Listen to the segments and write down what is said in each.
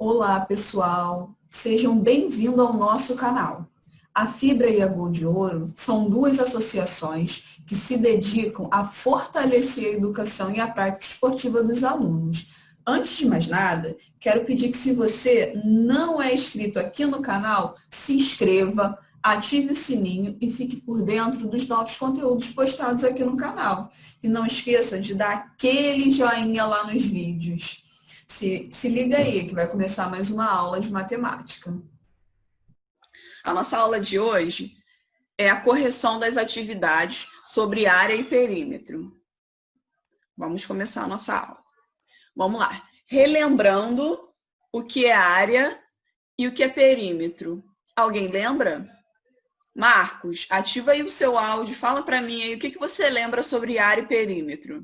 Olá, pessoal! Sejam bem-vindos ao nosso canal. A Fibra e a Gol de Ouro são duas associações que se dedicam a fortalecer a educação e a prática esportiva dos alunos. Antes de mais nada, quero pedir que, se você não é inscrito aqui no canal, se inscreva, ative o sininho e fique por dentro dos novos conteúdos postados aqui no canal. E não esqueça de dar aquele joinha lá nos vídeos. Se liga aí, que vai começar mais uma aula de matemática. A nossa aula de hoje é a correção das atividades sobre área e perímetro. Vamos começar a nossa aula. Vamos lá. Relembrando o que é área e o que é perímetro. Alguém lembra? Marcos, ativa aí o seu áudio, fala para mim aí o que você lembra sobre área e perímetro.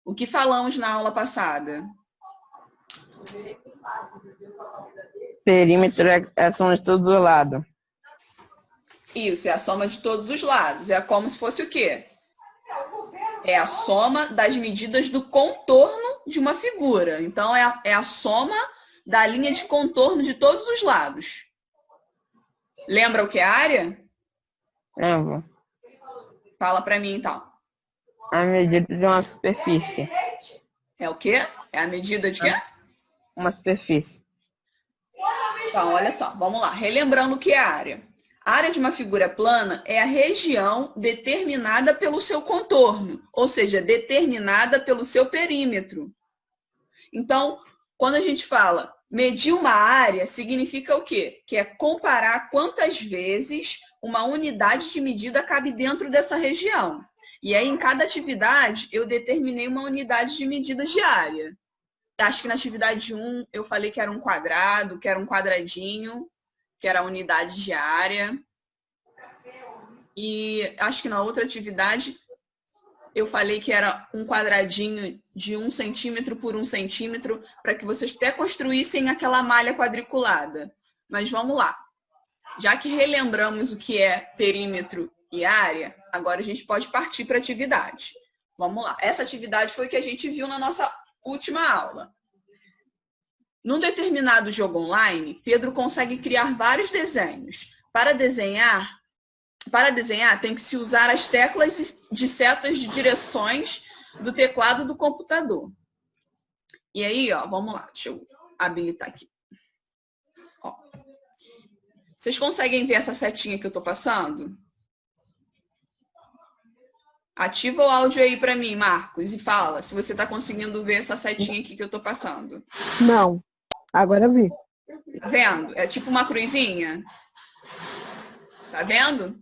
O que falamos na aula passada? Perímetro é a soma de todos os lados. Isso, é a soma de todos os lados. É como se fosse o quê? É a soma das medidas do contorno de uma figura. Então, é a soma da linha de contorno de todos os lados. Lembra o que é área? Lembra? Fala para mim, então. A medida de uma superfície. É o quê? É a medida de quê? Uma superfície. Então, olha só, vamos lá. Relembrando o que é área. A área de uma figura plana é a região determinada pelo seu contorno, ou seja, determinada pelo seu perímetro. Então, quando a gente fala medir uma área, significa o quê? Que é comparar quantas vezes uma unidade de medida cabe dentro dessa região. E aí, em cada atividade, eu determinei uma unidade de medida de área. Acho que na atividade 1 eu falei que era um quadrado, que era um quadradinho, que era a unidade de área. E acho que na outra atividade eu falei que era um quadradinho de 1 centímetro por 1 centímetro, para que vocês até construíssem aquela malha quadriculada. Mas vamos lá. Já que relembramos o que é perímetro e área, agora a gente pode partir para a atividade. Vamos lá. Essa atividade foi o que a gente viu na nossa última aula. Num determinado jogo online, Pedro consegue criar vários desenhos. Para desenhar, tem que se usar as teclas de setas de direções do teclado do computador. E aí, ó, vamos lá, deixa eu habilitar aqui. Ó. Vocês conseguem ver essa setinha que eu estou passando? Ativa o áudio aí para mim, Marcos, e fala se você está conseguindo ver essa setinha aqui que eu estou passando. Não, agora eu vi. Tá vendo? É tipo uma cruzinha. Tá vendo?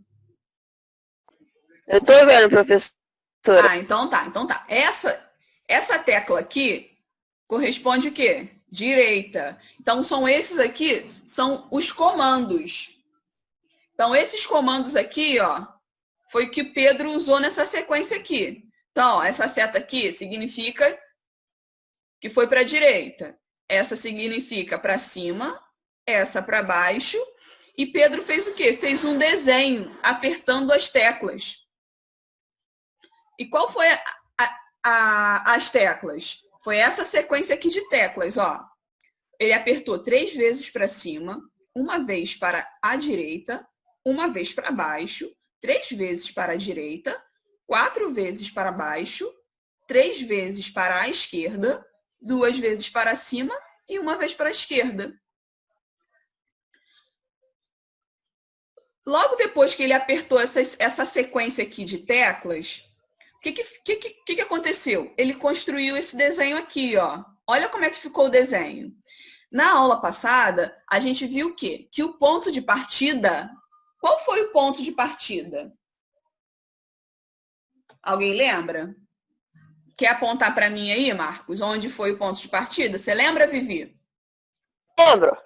Eu tô vendo, professora. Ah, então tá. Essa tecla aqui corresponde o quê? Direita. Então, esses aqui são os comandos. Então, esses comandos aqui, ó, foi o que Pedro usou nessa sequência aqui. Então, ó, essa seta aqui significa que foi para a direita. Essa significa para cima, essa para baixo. E Pedro fez o quê? Fez um desenho apertando as teclas. E qual foi as teclas? Foi essa sequência aqui de teclas, ó. Ele apertou 3 vezes para cima, 1 vez para a direita, 1 vez para baixo, 3 vezes para a direita, 4 vezes para baixo, 3 vezes para a esquerda, 2 vezes para cima e 1 vez para a esquerda. Logo depois que ele apertou essa sequência aqui de teclas, o que aconteceu? Ele construiu esse desenho aqui, ó. Olha como é que ficou o desenho. Na aula passada, a gente viu o quê? Que o ponto de partida... Qual foi o ponto de partida? Alguém lembra? Quer apontar para mim aí, Marcos? Onde foi o ponto de partida? Você lembra, Vivi? Lembro.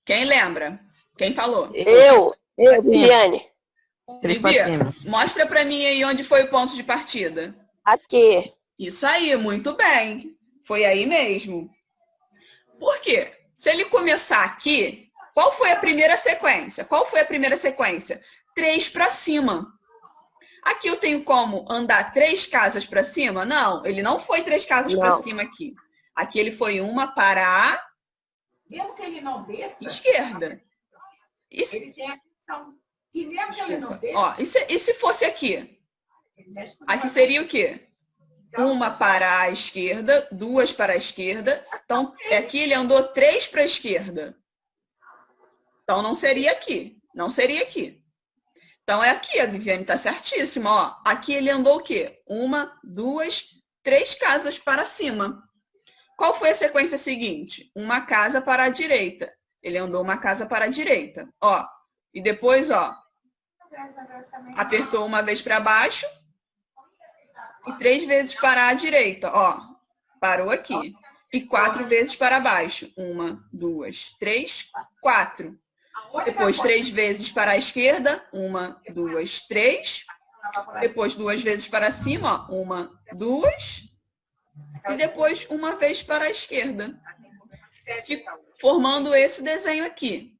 Quem lembra? Quem falou? Eu, Viviane. Vivi, mostra para mim aí onde foi o ponto de partida. Aqui. Isso aí, muito bem. Foi aí mesmo. Por quê? Se ele começar aqui, qual foi a primeira sequência? 3 para cima. Aqui eu tenho como andar 3 casas para cima? Não, ele não foi 3 casas para cima aqui. Aqui ele foi uma para a Mesmo que ele não desça, esquerda. ele tem a função. E mesmo que ele não desça, Ó, e se fosse aqui? ele mexe com Aqui o seria o quê? Então, Uma para a esquerda, duas para a esquerda. Então, aqui ele andou 3 para a esquerda. Então, não seria aqui. Não seria aqui. Então, é aqui. A Viviane está certíssima. Ó, aqui ele andou o quê? 1, 2, 3 casas para cima. Qual foi a sequência seguinte? Uma casa para a direita. Ele andou uma casa para a direita. Ó, e depois, ó, apertou uma vez para baixo e 3 vezes para a direita. Ó, parou aqui. E 4 vezes para baixo. 1, 2, 3, 4. Depois 3 vezes para a esquerda. 1, 2, 3. Depois 2 vezes para cima. Ó, 1, 2. E depois uma vez para a esquerda. Formando esse desenho aqui.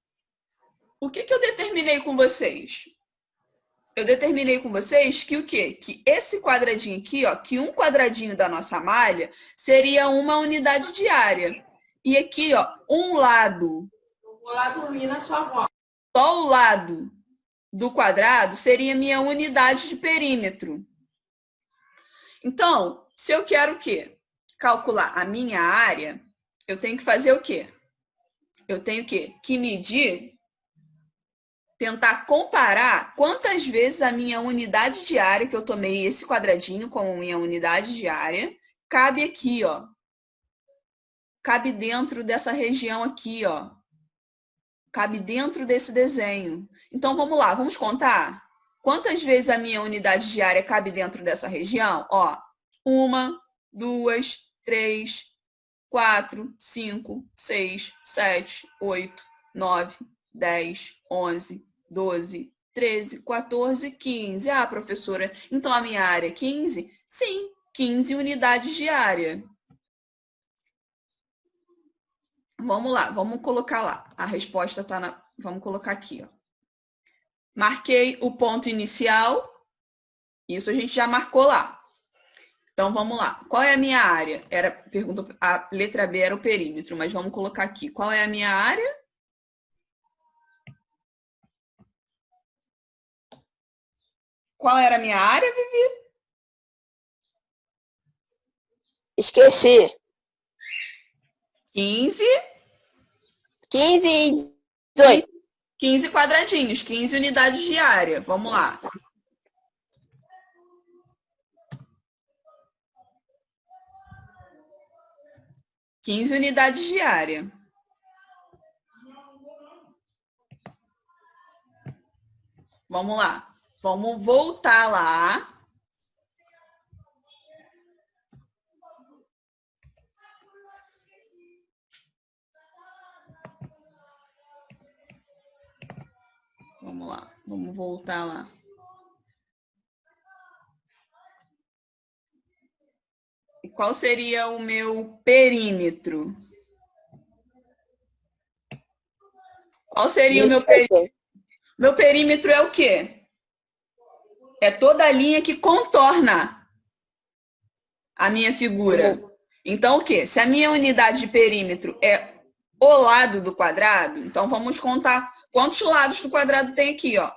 O que eu determinei com vocês? Eu determinei com vocês que o quê? Que esse quadradinho aqui, ó, que um quadradinho da nossa malha seria uma unidade de área. E aqui, ó, um lado. vou lá dormir na sua avó. Só o lado do quadrado seria minha unidade de perímetro. Então, se eu quero o quê? Calcular a minha área, eu tenho que fazer o quê? Eu tenho que medir, tentar comparar quantas vezes a minha unidade de área, que eu tomei esse quadradinho como minha unidade de área, cabe aqui, ó. Cabe dentro dessa região aqui, ó. Cabe dentro desse desenho. Então, vamos lá, vamos contar? Quantas vezes a minha unidade de área cabe dentro dessa região? Ó, 1, 2, 3, 4, 5, 6, 7, 8, 9, 10, 11, 12, 13, 14, 15. Ah, professora, então a minha área é 15? Sim, 15 unidades de área. Vamos lá, vamos colocar lá. A resposta está na... Vamos colocar aqui, ó. Marquei o ponto inicial. Isso a gente já marcou lá. Então, vamos lá. Qual é a minha área? Pergunta, a letra B era o perímetro, mas vamos colocar aqui. Qual é a minha área? Qual era a minha área, Vivi? Esqueci. 15. 15 e 18. 15 quadradinhos, 15 unidades de área. Vamos lá. Quinze unidades de área. Vamos lá. Vamos voltar lá. Vamos lá. Vamos voltar lá. E qual seria o meu perímetro? Qual seria o meu perímetro? Meu perímetro é o quê? É toda a linha que contorna a minha figura. Então, o quê? Se a minha unidade de perímetro é o lado do quadrado, então vamos contar quantos lados do quadrado tem aqui, ó.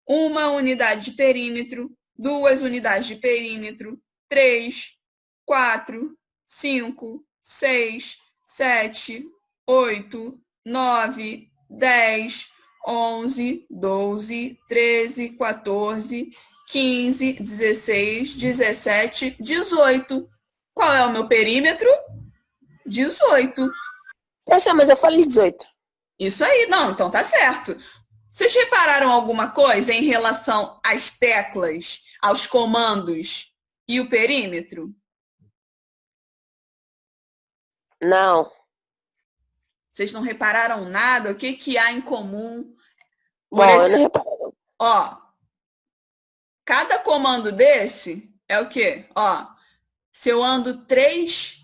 1 unidade de perímetro, 2 unidades de perímetro, 3, 4, 5, 6, 7, 8, 9, 10, 11, 12, 13, 14, 15, 16, 17, 18. Qual é o meu perímetro? 18. Professor, mas eu falei 18. Isso aí, não, então tá certo. Vocês repararam alguma coisa em relação às teclas, aos comandos e o perímetro? Não. Vocês não repararam nada? O que há em comum? Bom, eu não reparei. Ó, cada comando desse é o quê? Ó, se eu ando 3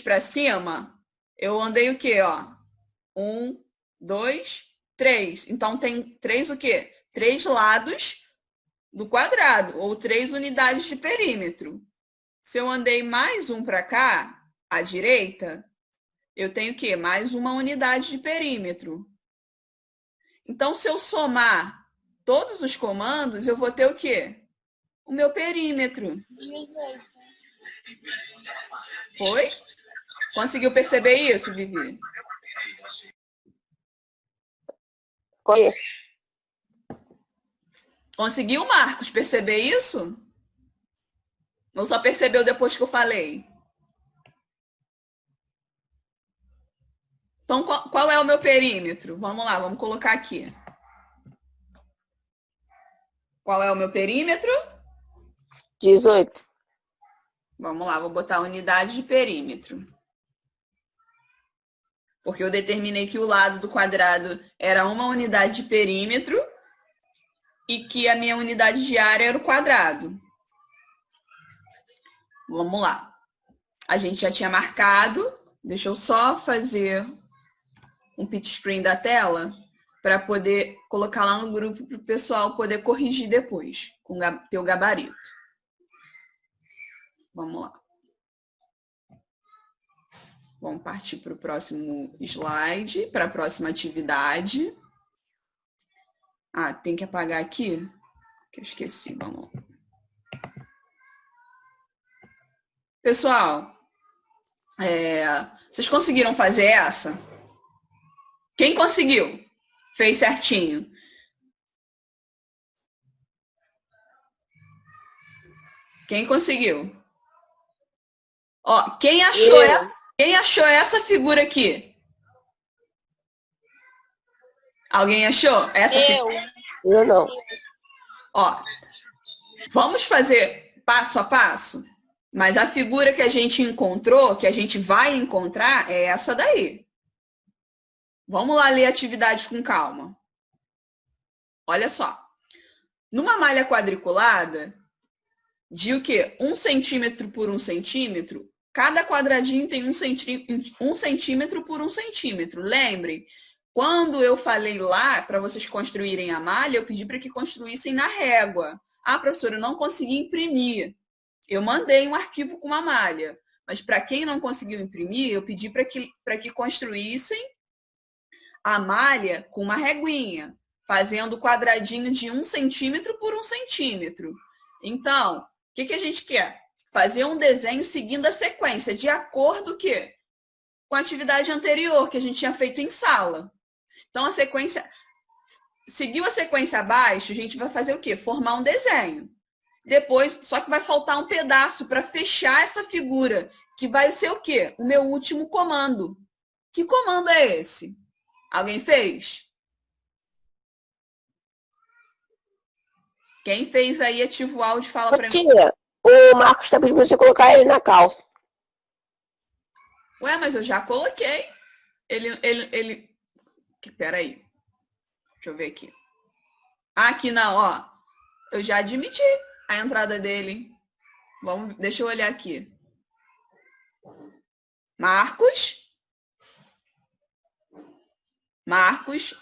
para cima, eu andei o quê? Ó, 1, 2, 3. Então, tem 3 o quê? 3 lados do quadrado, ou 3 unidades de perímetro. Se eu andei mais um para cá, à direita, eu tenho o quê? Mais uma unidade de perímetro. Então, se eu somar todos os comandos, eu vou ter o quê? O meu perímetro. Foi? Conseguiu perceber isso, Vivi? Foi. Conseguiu, Marcos, perceber isso? Ou só percebeu depois que eu falei? Então, qual é o meu perímetro? Vamos lá, vamos colocar aqui. Qual é o meu perímetro? 18. Vamos lá, vou botar a unidade de perímetro. Porque eu determinei que o lado do quadrado era uma unidade de perímetro e que a minha unidade de área era o quadrado. Vamos lá. A gente já tinha marcado. Deixa eu só fazer um pitch screen da tela para poder colocar lá no grupo para o pessoal poder corrigir depois, com o teu gabarito. Vamos lá. Vamos partir para o próximo slide, para a próxima atividade. Ah, tem que apagar aqui, que eu esqueci. Vamos lá. Pessoal, vocês conseguiram fazer essa? Quem conseguiu? Fez certinho. Quem conseguiu? Ó, quem achou essa figura aqui? Alguém achou essa figura? Eu não. Ó, vamos fazer passo a passo? Mas a figura que a gente encontrou, que a gente vai encontrar, é essa daí. Vamos lá ler a atividade com calma. Olha só. Numa malha quadriculada, de o quê? 1 centímetro por 1 centímetro, cada quadradinho tem 1 centímetro por 1 centímetro. Lembrem, quando eu falei lá para vocês construírem a malha, eu pedi para que construíssem na régua. Ah, professora, eu não consegui imprimir. Eu mandei um arquivo com uma malha. Mas para quem não conseguiu imprimir, eu pedi para que construíssem a malha com uma reguinha, fazendo quadradinho de 1 centímetro por 1 centímetro. Então, o que a gente quer? Fazer um desenho seguindo a sequência, de acordo com a atividade anterior, que a gente tinha feito em sala. Então, a sequência... Seguiu a sequência abaixo, a gente vai fazer o quê? Formar um desenho. Depois, só que vai faltar um pedaço para fechar essa figura, que vai ser o quê? O meu último comando. Que comando é esse? Alguém fez? Quem fez aí, ativa o áudio e fala para mim. Tia, o Marcos está pedindo para você colocar ele na cal. Ué, mas eu já coloquei. Ele... Peraí. Deixa eu ver aqui. Aqui não, ó. Eu já admiti a entrada dele. Deixa eu olhar aqui. Marcos?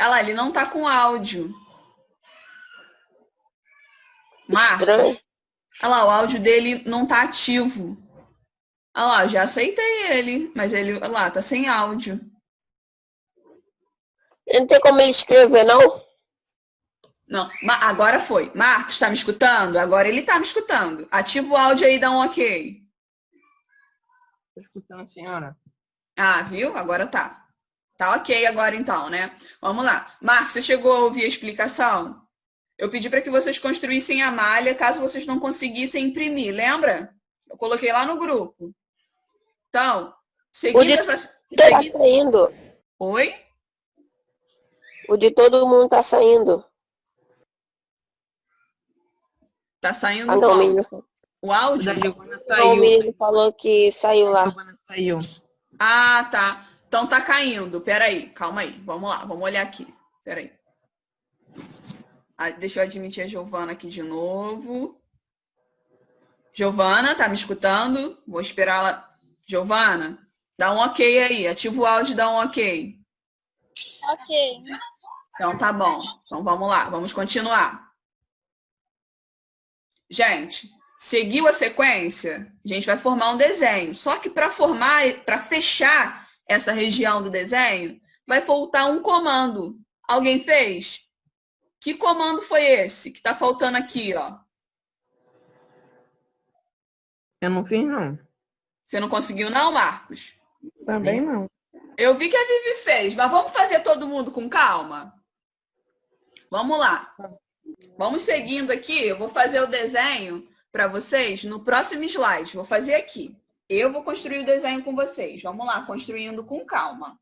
Olha lá, ele não tá com áudio. Marcos. Olha lá, o áudio dele não tá ativo. Olha lá, já aceitei ele, mas ele, olha lá, tá sem áudio. Não tem como ele escrever, não? Não, agora foi. Marcos, tá me escutando? Agora ele tá me escutando. Ativa o áudio aí e dá um ok. Tô escutando a senhora. Ah, viu? Agora tá. Tá ok agora então, né? Vamos lá. Marcos, você chegou a ouvir a explicação? Eu pedi para que vocês construíssem a malha caso vocês não conseguissem imprimir, lembra? Eu coloquei lá no grupo. Então, seguindo essas... Tá saindo. Oi? O de todo mundo tá saindo. Tá saindo não, o menino... o áudio? Da Giovana saiu. Não, o menino falou que saiu lá. A Giovana saiu. Ah, tá. Então tá caindo. Peraí, calma aí. Vamos lá, vamos olhar aqui. Peraí. Deixa eu admitir a Giovana aqui de novo. Giovana, tá me escutando? Vou esperar ela. Giovana, dá um ok aí. Ativa o áudio e dá um ok. Ok. Então tá bom. Então vamos lá, vamos continuar. Gente, Seguiu a sequência? A gente vai formar um desenho. Só que para fechar essa região do desenho, vai faltar um comando. Alguém fez? Que comando foi esse que está faltando aqui, ó? Eu não fiz, não. Você não conseguiu não, Marcos? Também não. Eu vi que a Vivi fez, mas vamos fazer todo mundo com calma? Vamos lá. Vamos seguindo aqui. Eu vou fazer o desenho para vocês no próximo slide. Vou fazer aqui. Eu vou construir o desenho com vocês. Vamos lá, construindo com calma.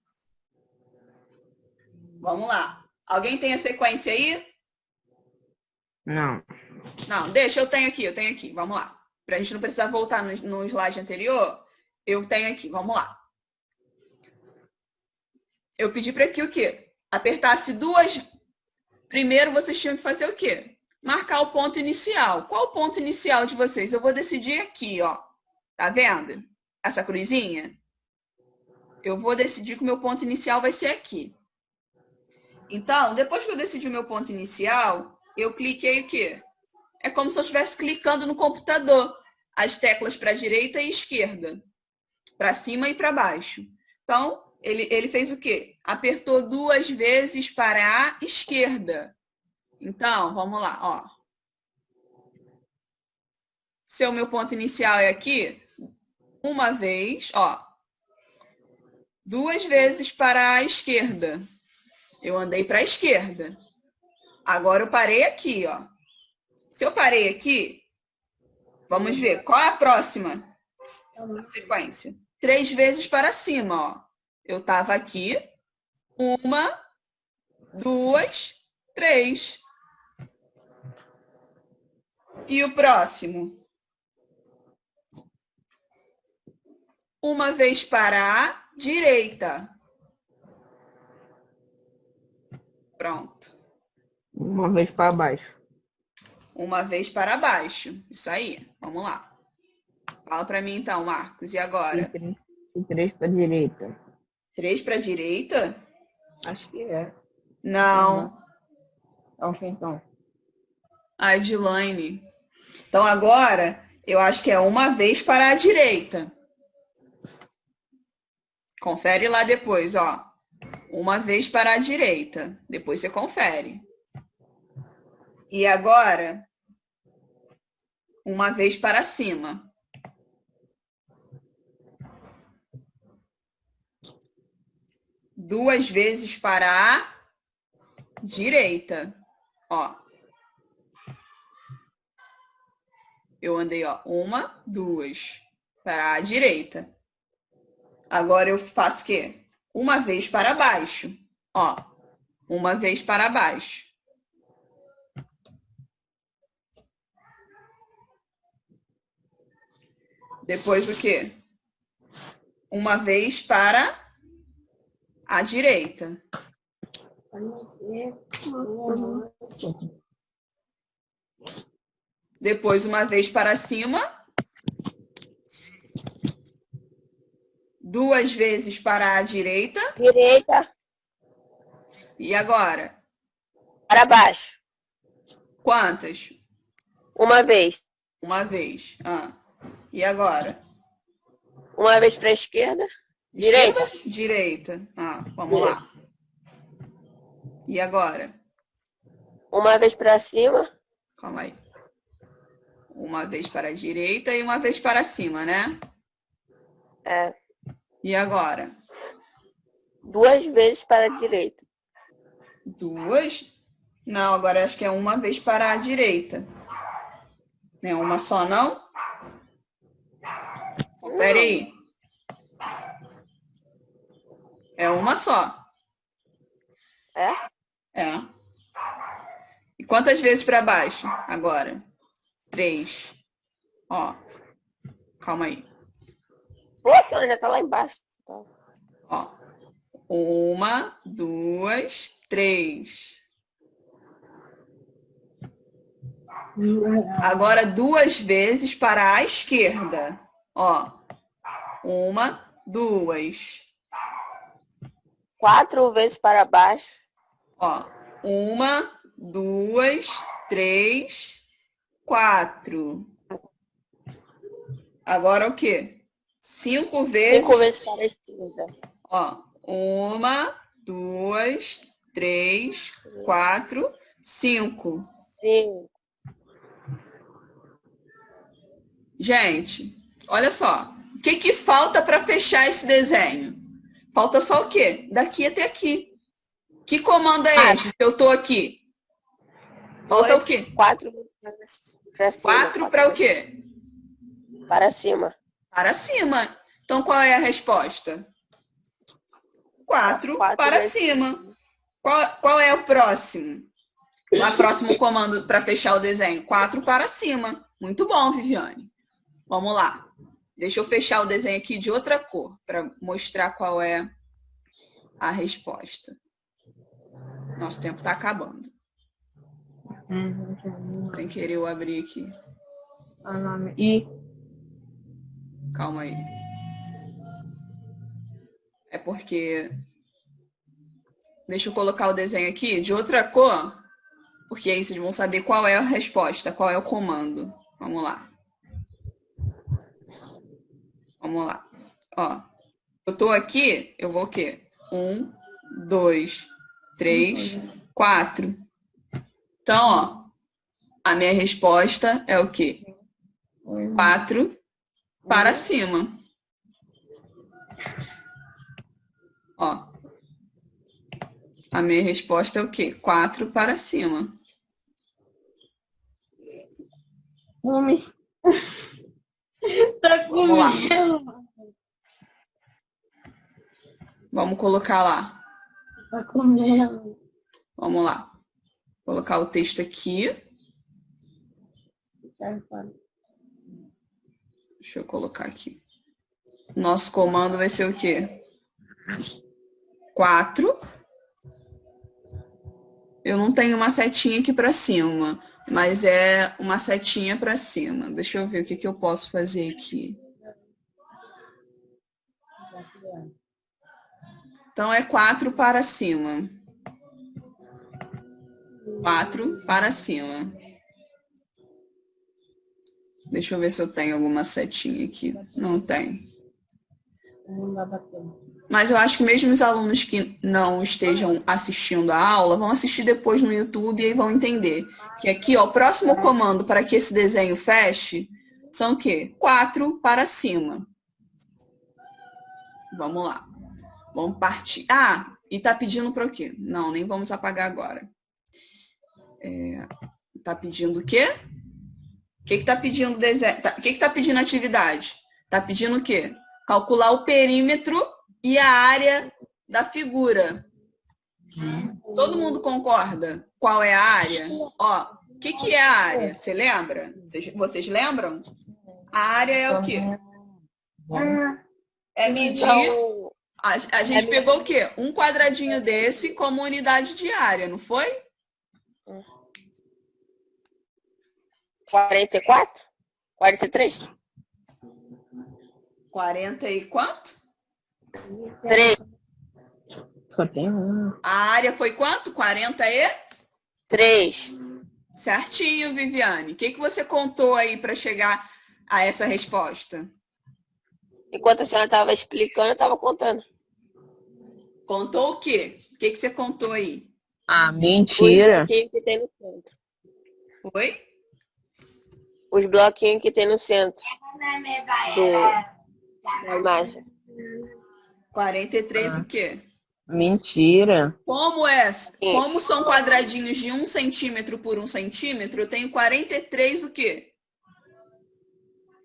Vamos lá. Alguém tem a sequência aí? Não. Não, deixa, eu tenho aqui. Vamos lá. Para a gente não precisar voltar no slide anterior, eu tenho aqui. Vamos lá. Eu pedi para que o quê? Apertasse duas. Primeiro, vocês tinham que fazer o quê? Marcar o ponto inicial. Qual o ponto inicial de vocês? Eu vou decidir aqui, ó. Tá vendo? Essa cruzinha? Eu vou decidir que o meu ponto inicial vai ser aqui. Então, depois que eu decidi o meu ponto inicial, eu cliquei o quê? É como se eu estivesse clicando no computador. As teclas para a direita e esquerda. Para cima e para baixo. Então, ele fez o quê? Apertou duas vezes para a esquerda. Então, vamos lá, ó. Se o meu ponto inicial é aqui, uma vez, ó. Duas vezes para a esquerda. Eu andei para a esquerda. Agora eu parei aqui, ó. Se eu parei aqui, vamos ver. Qual é a próxima sequência? 3 vezes para cima, ó. Eu estava aqui. 1, 2, 3. E o próximo? Uma vez para a direita. Pronto. Uma vez para baixo. Uma vez para baixo. Isso aí. Vamos lá. Fala para mim então, Marcos. E agora? E 3 para direita. 3 para a direita? Acho que é. Não. Ok, então. A Edilane. Então agora, eu acho que é uma vez para a direita. Confere lá depois, ó. Uma vez para a direita. Depois você confere. E agora, uma vez para cima. Duas vezes para a direita. Ó. Eu andei, ó. 1, 2. Para a direita. Agora eu faço o quê? Uma vez para baixo. Ó. Uma vez para baixo. Depois o quê? Uma vez para a direita. Depois uma vez para cima. Duas vezes para a direita. Direita E agora? para baixo. Quantas? Uma vez. Uma vez. Ah. E agora? Uma vez para a esquerda. Direita. Esquerda? Direita. Ah, vamos lá. E agora? Uma vez para cima. Calma aí. Uma vez para a direita e uma vez para cima, né? É. E agora? 2 vezes para a direita. 2? Não, agora acho que é uma vez para a direita. Não é uma só, não? Espera aí. É uma só. É? É. E quantas vezes para baixo? Agora. 3. Ó. Calma aí. Poxa, ela já tá lá embaixo. Ó. 1, 2, 3. Agora 2 vezes para a esquerda. Ó. 1, 2. 4 vezes para baixo. Ó. 1, 2, 3, 4. Agora o quê? 5 vezes. 5 vezes para a esquerda. Ó, 1, 2, 3, 4, 5. 5. Gente, olha só. O que falta para fechar esse desenho? Falta só o quê? Daqui até aqui. Que comando é esse? Se eu tô aqui? Falta o quê? 4 para cima. 4 para o quê? Para cima. Para cima. Então, qual é a resposta? 4 4 para vezes. cima. Qual é o próximo? O próximo comando para fechar o desenho? 4 para cima. Muito bom, Viviane. Vamos lá. Deixa eu fechar o desenho aqui de outra cor, para mostrar qual é a resposta. Nosso tempo está acabando. Sem querer eu abrir aqui. E Calma aí. É porque... Deixa eu colocar o desenho aqui de outra cor, porque aí vocês vão saber qual é a resposta, qual é o comando. Vamos lá. Vamos lá. Ó, eu tô aqui, eu vou o quê? 1, 2, 3, 4. Então, ó, a minha resposta é o quê? 4 para cima. Ó, a minha resposta é o quê? 4 para cima. come. Tá Vamos lá. comendo. Vamos colocar lá. Tá comendo. Vamos lá. Vou colocar o texto aqui. Deixa eu colocar aqui. Nosso comando vai ser o quê? 4. Eu não tenho uma setinha aqui para cima, mas é uma setinha para cima. Deixa eu ver o que eu posso fazer aqui. Então, é 4 para cima. 4 para cima. Deixa eu ver se eu tenho alguma setinha aqui. Não tem. Mas eu acho que mesmo os alunos que não estejam assistindo a aula vão assistir depois no YouTube e aí vão entender. Que aqui, ó, o próximo comando para que esse desenho feche são o quê? 4 para cima. Vamos lá. Vamos partir. Ah, e tá pedindo para o quê? Não, nem vamos apagar agora. Tá pedindo o quê? O que tá pedindo desenho? O que tá pedindo atividade? Tá pedindo o quê? Calcular o perímetro e a área da figura. Todo mundo concorda qual é a área? Ó, o que é a área? Você lembra? Vocês lembram? A área é o quê? É medir... Então, A gente pegou o quê? Um quadradinho desse como unidade de área, não foi? 44? 43? 40 e quanto? 3. Só tem um. A área foi quanto? 40 e? 3. Certinho, Viviane. O que você contou aí para chegar a essa resposta? Enquanto a senhora estava explicando, eu estava contando. Contou o quê? O que você contou aí? Ah, mentira. Os bloquinhos que tem no centro. Oi? Os bloquinhos que tem no centro da imagem. 43 o quê? Mentira. Como são quadradinhos de 1 centímetro por 1 centímetro, eu tenho 43 o quê?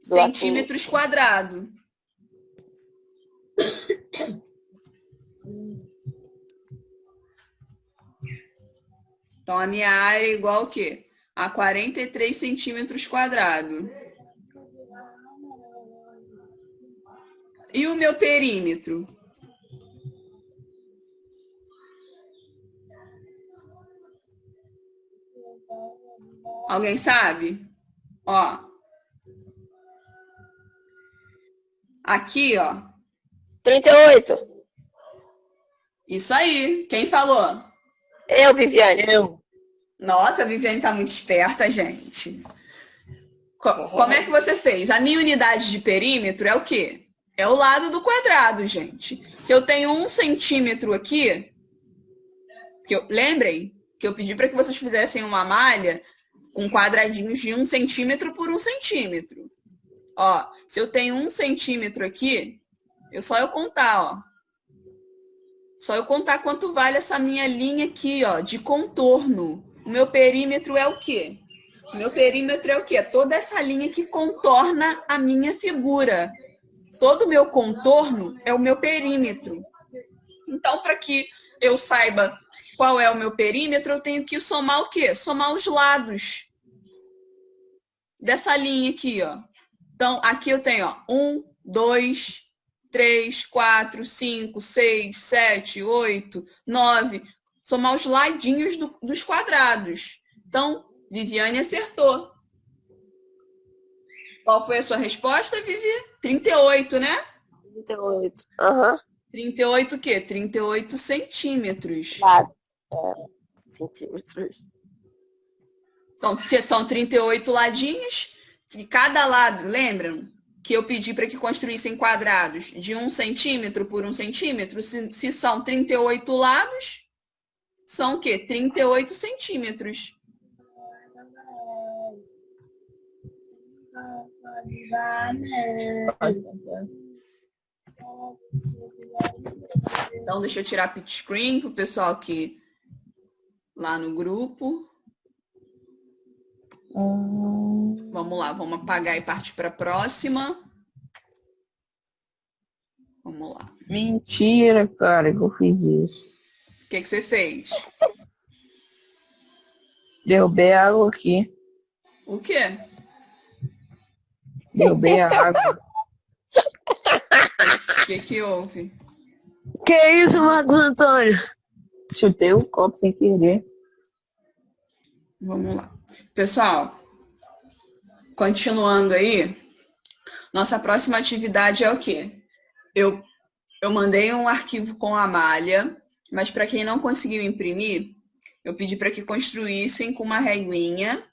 Centímetros quadrados. Então, a minha área é igual ao quê? A 43 centímetros quadrados. E o meu perímetro? Alguém sabe? Ó. Aqui, ó. 38. Isso aí. Quem falou? Eu, Viviane. Eu. Nossa, a Viviane tá muito esperta, gente. Como é que você fez? A minha unidade de perímetro é o quê? É o lado do quadrado, gente. Se eu tenho 1 centímetro aqui, lembrem que eu pedi para que vocês fizessem uma malha com quadradinhos de 1 centímetro por 1 centímetro. Ó, se eu tenho 1 centímetro aqui, só eu contar, ó. Só eu contar quanto vale essa minha linha aqui, ó, de contorno. O meu perímetro é o quê? O meu perímetro é o quê? É toda essa linha que contorna a minha figura. Todo o meu contorno é o meu perímetro. Então, para que eu saiba qual é o meu perímetro, eu tenho que somar o quê? Somar os lados dessa linha aqui, ó. Então, aqui eu tenho, ó, 1, 2, 3, 4, 5, 6, 7, 8, 9. Somar os ladinhos dos quadrados. Então, Viviane acertou. Qual foi a sua resposta, Vivi? 38, né? 38. Aham. 38 o quê? 38 centímetros. Claro. Centímetros. Então, são 38 ladinhos. E cada lado, lembram? Que eu pedi para que construíssem quadrados de 1 centímetro por 1 centímetro. Se são 38 lados, são o quê? 38 centímetros. Então, deixa eu tirar a pit screen para o pessoal aqui lá no grupo. Vamos lá, vamos apagar e partir para a próxima. Vamos lá. Mentira, cara, que eu fiz isso. O que você fez? Derrubei a água aqui. O quê? Derrubei a água. O que houve? Que isso, Marcos Antônio? Chutei o copo sem querer. Vamos lá. Pessoal, continuando aí, nossa próxima atividade é o quê? Eu mandei um arquivo com a malha, mas para quem não conseguiu imprimir, eu pedi para que construíssem com uma reguinha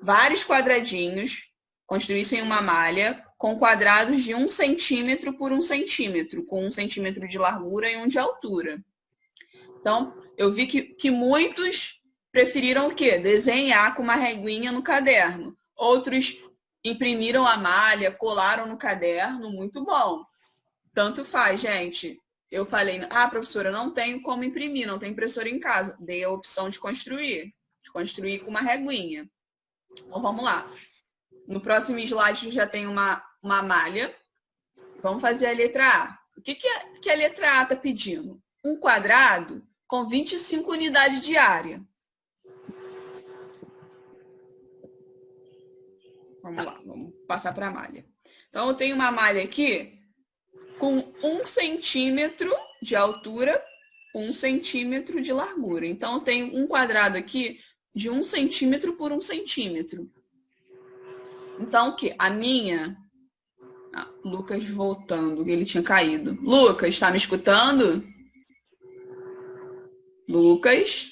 vários quadradinhos, construíssem uma malha com quadrados de 1 centímetro por 1 centímetro, com 1 centímetro de largura e 1 de altura. Então, eu vi que muitos preferiram o quê? Desenhar com uma reguinha no caderno. Outros imprimiram a malha, colaram no caderno, muito bom. Tanto faz, gente. Eu falei, professora, não tenho como imprimir, não tenho impressora em casa. Dei a opção de construir com uma reguinha. Então, vamos lá. No próximo slide já tem uma malha. Vamos fazer a letra A. O que a letra A está pedindo? Um quadrado com 25 unidades de área. Vamos lá, vamos passar para a malha. Então, eu tenho uma malha aqui com 1 centímetro de altura, 1 centímetro de largura. Então, eu tenho um quadrado aqui de 1 centímetro por 1 centímetro. Então, o que? A minha... Lucas voltando, ele tinha caído. Lucas, está me escutando? Lucas?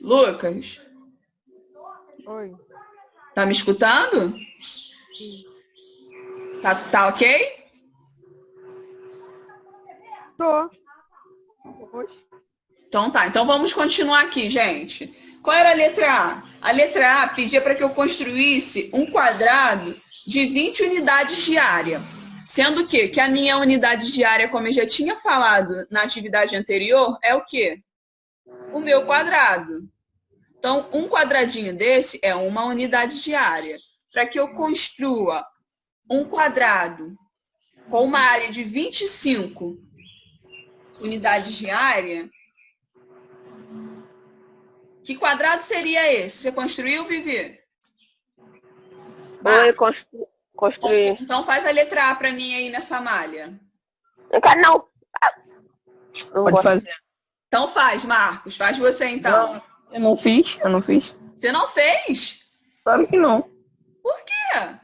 Lucas? Oi. Tá me escutando? Tá ok? Tô. Oxe. Então tá, então vamos continuar aqui, gente. Qual era a letra A? A letra A pedia para que eu construísse um quadrado de 20 unidades de área. Sendo que a minha unidade de área, como eu já tinha falado na atividade anterior, é o quê? O meu quadrado. Então, um quadradinho desse é uma unidade de área. Para que eu construa um quadrado com uma área de 25 unidades de área, que quadrado seria esse? Você construiu, Vivi? Oi, construí. Então faz a letra A para mim aí nessa malha. Eu quero não. Pode fazer. Então faz, Marcos. Faz você então. Não, eu não fiz. Você não fez? Claro que não. Por quê?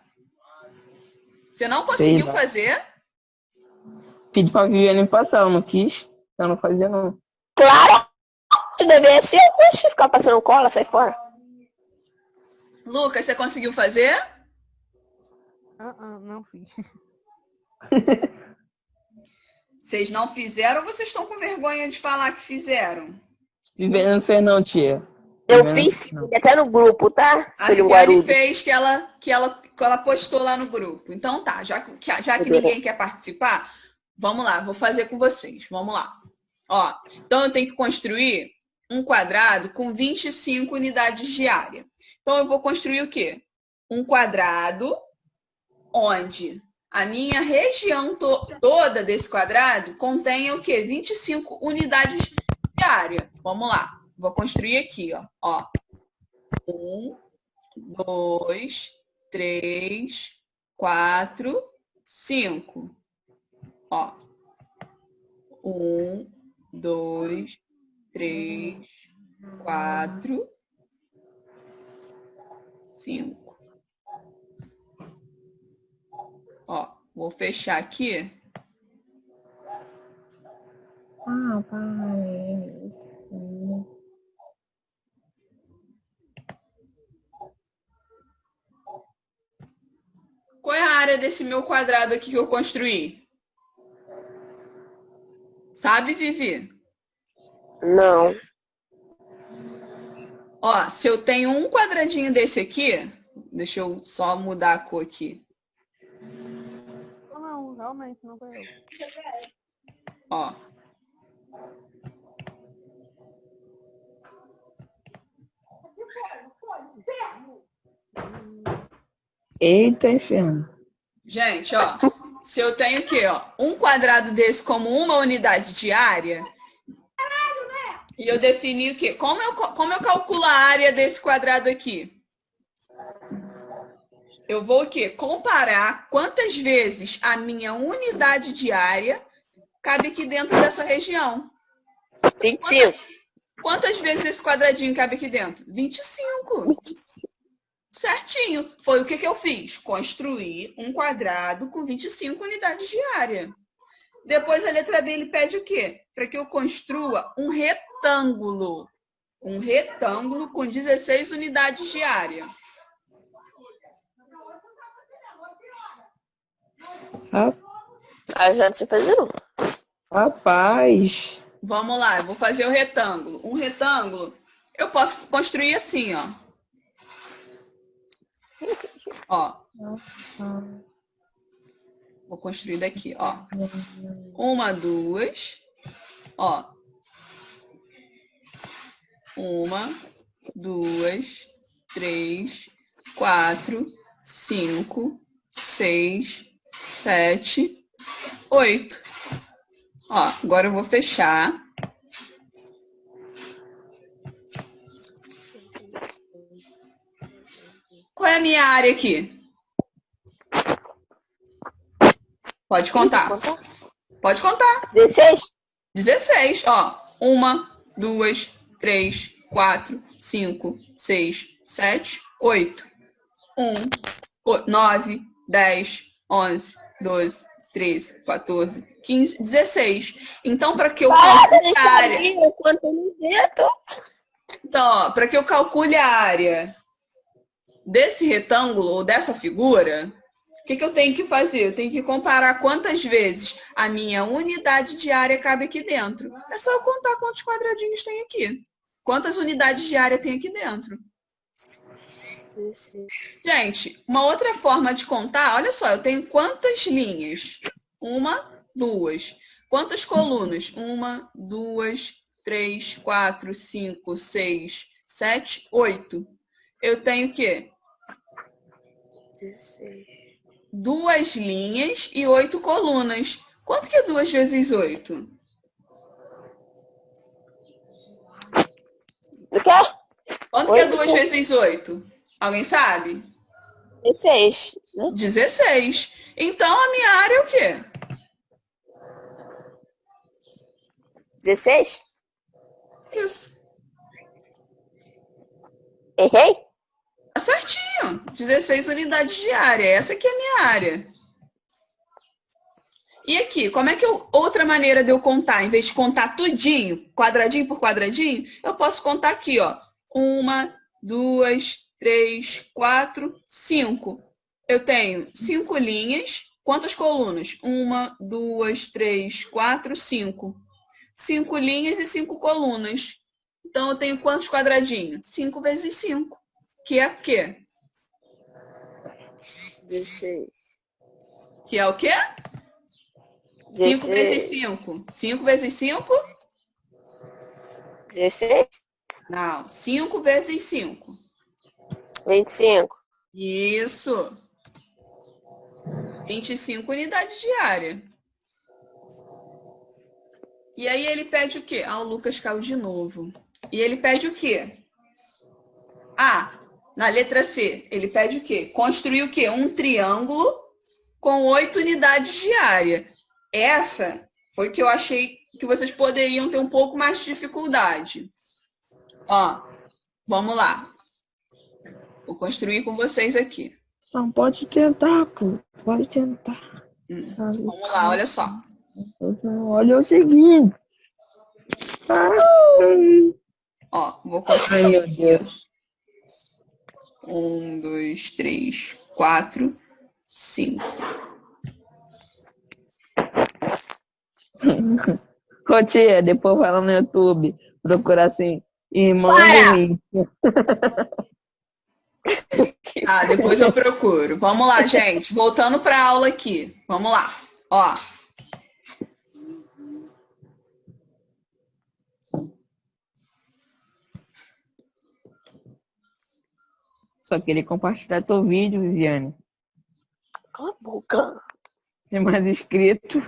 Você não conseguiu Sei lá. fazer? Pedi pra Viviane passar, eu não quis. Eu não fazia, não. Claro! Tu deveria ser. Oxe, ficar passando cola, sai fora. Lucas, você conseguiu fazer? Não fiz. Vocês não fizeram ou vocês estão com vergonha de falar que fizeram? Viviane não fez não, tia. Eu Viviane fiz não. até no grupo, tá? A Seu Viviane linguarudo. fez que ela postou lá no grupo. Então tá, já que ninguém quer participar, vamos lá, vou fazer com vocês. Vamos lá. Ó, então eu tenho que construir um quadrado com 25 unidades de área. Então eu vou construir o quê? Um quadrado onde a minha região toda desse quadrado contenha o quê? 25 unidades de área. Vamos lá. Vou construir aqui, ó. 1, 2, 3, 4, 5. Ó. 1, 2, 3, 4, 5. Ó, vou fechar aqui. Qual é a área desse meu quadrado aqui que eu construí? Sabe, Vivi? Não. Ó, se eu tenho um quadradinho desse aqui, deixa eu só mudar a cor aqui. Não, realmente não foi eu. Ó. Eita, inferno. Gente, ó, se eu tenho aqui, ó, um quadrado desse como uma unidade de área, e eu defini o quê? Como eu calculo a área desse quadrado aqui? Eu vou o quê? Comparar quantas vezes a minha unidade de área cabe aqui dentro dessa região. 25. Quantas vezes esse quadradinho cabe aqui dentro? 25. Certinho. Foi o que eu fiz? Construir um quadrado com 25 unidades de área. Depois a letra B, ele pede o quê? Para que eu construa um retângulo. Um retângulo com 16 unidades de área. Eu já não sei fazer, não. Rapaz. Vamos lá, eu vou fazer o retângulo. Um retângulo, eu posso construir assim, ó. Ó. Vou construir daqui, ó. 1, 2. Ó. 1, 2, 3, 4, 5, 6, 7, 8. Ó, agora eu vou fechar. Qual é a minha área aqui? Pode contar. Pode contar. 16? 16, ó. 1, 2, 3, 4, 5, 6, 7, 8. 9, 10, 11, 12, 13, 14, 15, 16. Então, para que eu calcule a área... Então, ó, para que eu calcule a área desse retângulo ou dessa figura, o que eu tenho que fazer? Eu tenho que comparar quantas vezes a minha unidade de área cabe aqui dentro. É só eu contar quantos quadradinhos tem aqui. Quantas unidades de área tem aqui dentro. Gente, uma outra forma de contar, olha só, eu tenho quantas linhas? 1, 2. Quantas colunas? 1, 2, 3, 4, 5, 6, 7, 8. Eu tenho o quê? 2 linhas e 8 colunas. Quanto que é 2 vezes 8? O quê? Quanto que é 2 vezes 8? Alguém sabe? 16, né? 16. Então, a minha área é o quê? 16? Isso. Errei? Tá certinho. 16 unidades de área. Essa aqui é a minha área. E aqui, como é que outra maneira de eu contar? Em vez de contar tudinho, quadradinho por quadradinho, eu posso contar aqui, ó. 1, 2, 3, 4, 5. Eu tenho 5 linhas. Quantas colunas? 1, 2, 3, 4, 5. 5 linhas e 5 colunas. Então, eu tenho quantos quadradinhos? 5 vezes 5. Que é o quê? 16. Que é o quê? 5 vezes 5. 5 vezes 5? 16? Não. 5 vezes 5. 25. Isso. 25 unidades diárias. E aí ele pede o quê? Ah, o Lucas caiu de novo. E ele pede o quê? Ah, na letra C, ele pede o quê? Construir o quê? Um triângulo com 8 unidades diárias. Essa foi que eu achei que vocês poderiam ter um pouco mais de dificuldade. Ó, vamos lá. Vou construir com vocês aqui. Não, pode tentar, pô. Pode tentar. Vamos lá, olha só. Olha o seguinte. Ó, vou construir. Ai, meu Deus. 1, 2, 3, 4, 5. Ô, tia, depois vai lá no YouTube. Procura assim. Irmão Para! Luiz. Ah, depois eu procuro. Vamos lá, gente. Voltando para a aula aqui. Vamos lá. Ó. Só queria compartilhar teu vídeo, Viviane. Cala a boca. Tem mais inscrito.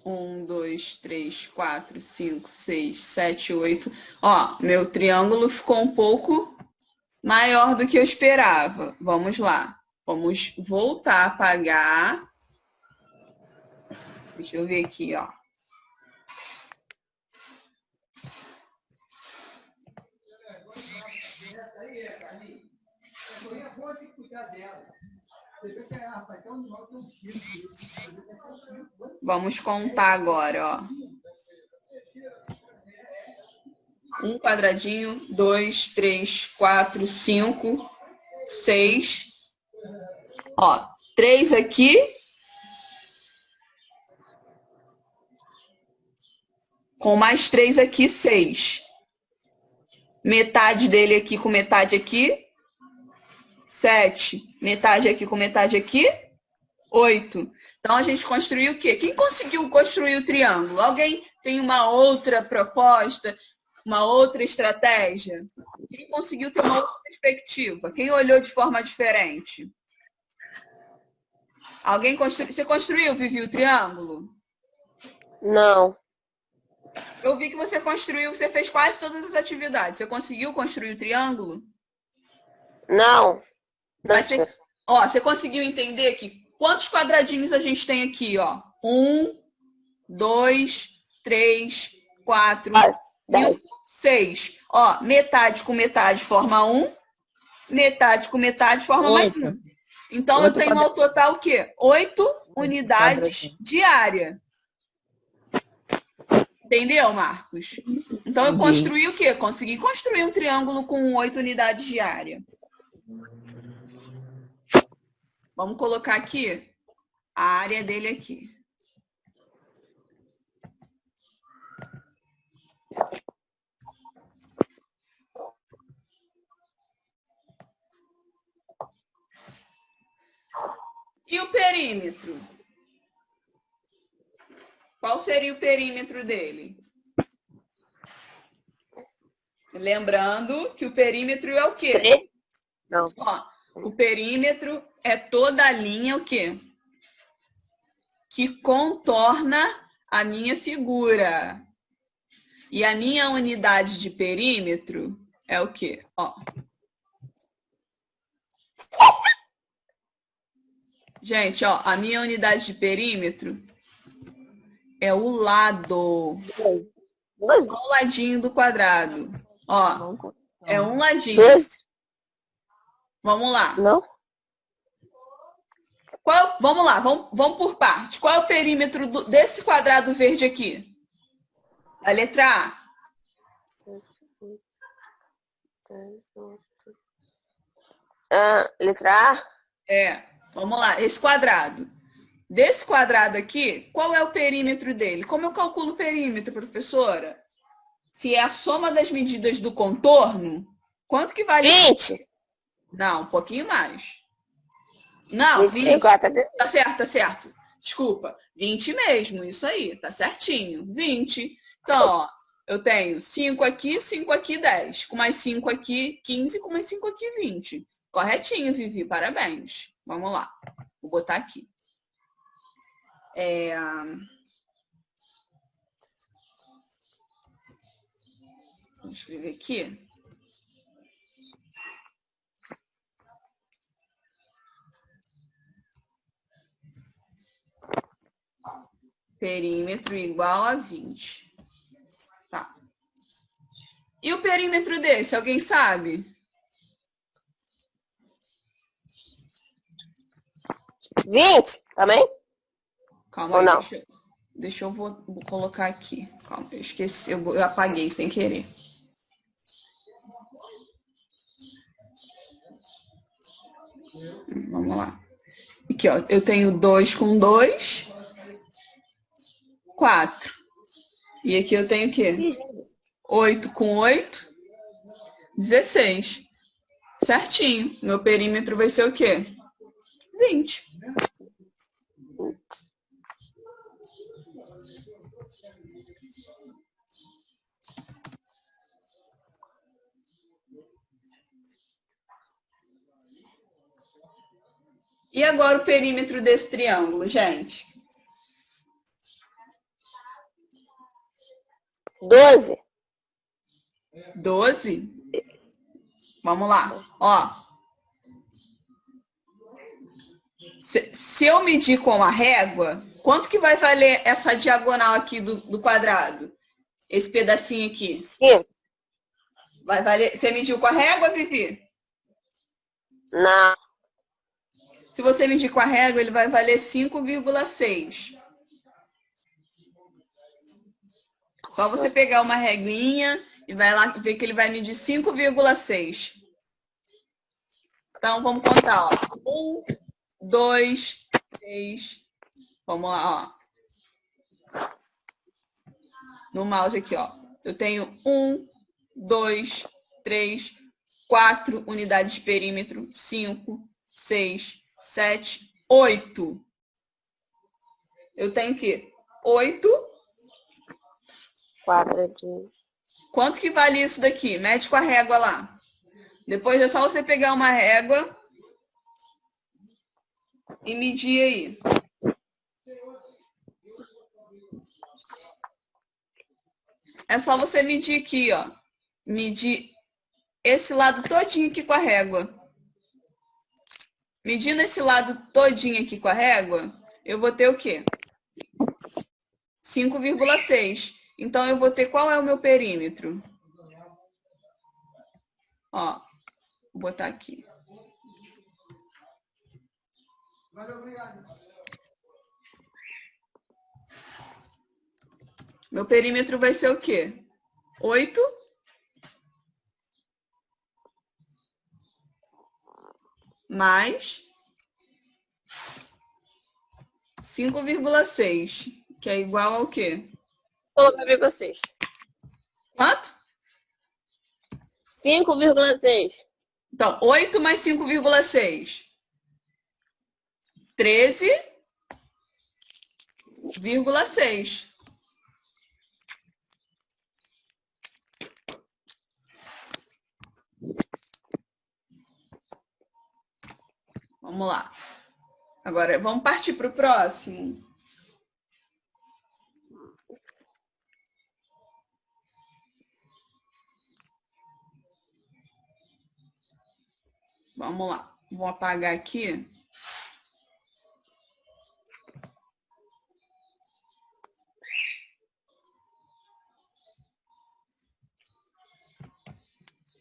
1, 2, 3, 4, 5, 6, 7, 8. Ó, meu triângulo ficou um pouco maior do que eu esperava. Vamos lá. Vamos voltar a apagar. Deixa eu ver aqui, ó. Vamos contar agora, ó. 1 quadradinho, 2, 3, 4, 5, 6. Ó, 3 aqui. Com mais 3 aqui, 6. Metade dele aqui com metade aqui. 7. Metade aqui com metade aqui. 8. Então, a gente construiu o quê? Quem conseguiu construir o triângulo? Alguém tem uma outra proposta? Uma outra estratégia? Quem conseguiu ter uma outra perspectiva? Quem olhou de forma diferente? Alguém construiu? Você construiu, Vivi, o triângulo? Não. Eu vi que você construiu, você fez quase todas as atividades. Você conseguiu construir o triângulo? Não. Mas você conseguiu entender que quantos quadradinhos a gente tem aqui, ó? 1, 2, 3, 4, 5, 6. Ó, metade com metade forma 1, metade com metade forma mais 1. Então, eu tenho ao total o quê? 8 unidades diárias. Entendeu, Marcos? Então, eu construí o quê? Consegui construir um triângulo com 8 unidades diárias. Vamos colocar aqui a área dele aqui. E o perímetro? Qual seria o perímetro dele? Lembrando que o perímetro é o quê? Não. Ó, o perímetro é toda a linha o quê? Que contorna a minha figura. E a minha unidade de perímetro é o quê? Ó. Gente, ó, a minha unidade de perímetro é o lado. Só o ladinho do quadrado. Ó, é um ladinho. Vamos lá. Não? Vamos lá, vamos por parte. Qual é o perímetro desse quadrado verde aqui? A letra A. Letra A? Vamos lá, esse quadrado. Desse quadrado aqui, qual é o perímetro dele? Como eu calculo o perímetro, professora? Se é a soma das medidas do contorno, quanto que vale? 20. Não, um pouquinho mais. Não, 25. 20. Tá certo, tá certo. Desculpa, 20 mesmo, isso aí, tá certinho. 20. Então, ó, eu tenho 5 aqui, 10. Com mais 5 aqui, 15. Com mais 5 aqui, 20. Corretinho, Vivi, parabéns. Vamos lá, vou botar aqui. Vou escrever aqui. Perímetro igual a 20. Tá. E o perímetro desse, alguém sabe? 20 também? Calma Ou aí, não? deixa eu vou colocar aqui. Calma, eu esqueci, eu apaguei sem querer. Vamos lá. Aqui, ó, eu tenho 2 com 2, 4. E aqui eu tenho o quê? 8 com 8, 16. Certinho. Meu perímetro vai ser o quê? 20. E agora o perímetro desse triângulo, gente? 12. 12? Vamos lá. Ó. Se eu medir com a régua, quanto que vai valer essa diagonal aqui do quadrado? Esse pedacinho aqui. 5. Vai valer... Você mediu com a régua, Vivi? Não. Se você medir com a régua, ele vai valer 5,6. Só você pegar uma reguinha e vai lá ver que ele vai medir 5,6. Então, vamos contar, ó. 1, 2, 3. Vamos lá, ó. No mouse aqui, ó. Eu tenho 1, 2, 3, 4 unidades de perímetro. 5, 6, 7, 8. Eu tenho o quê? 8. Quadradinho. Quanto que vale isso daqui? Mede com a régua lá. Depois é só você pegar uma régua e medir aí. É só você medir aqui, ó. Medir esse lado todinho aqui com a régua. Medindo esse lado todinho aqui com a régua, eu vou ter o quê? 5,6. Então, eu vou ter qual é o meu perímetro? Ó, vou botar aqui. Meu perímetro vai ser o quê? 8 mais 5,6, que é igual ao quê? 5,6. Quanto? 5,6. Então, 8 mais 5,6. 13,6. Vamos lá. Agora, vamos partir para o próximo. Vamos lá. Vou apagar aqui.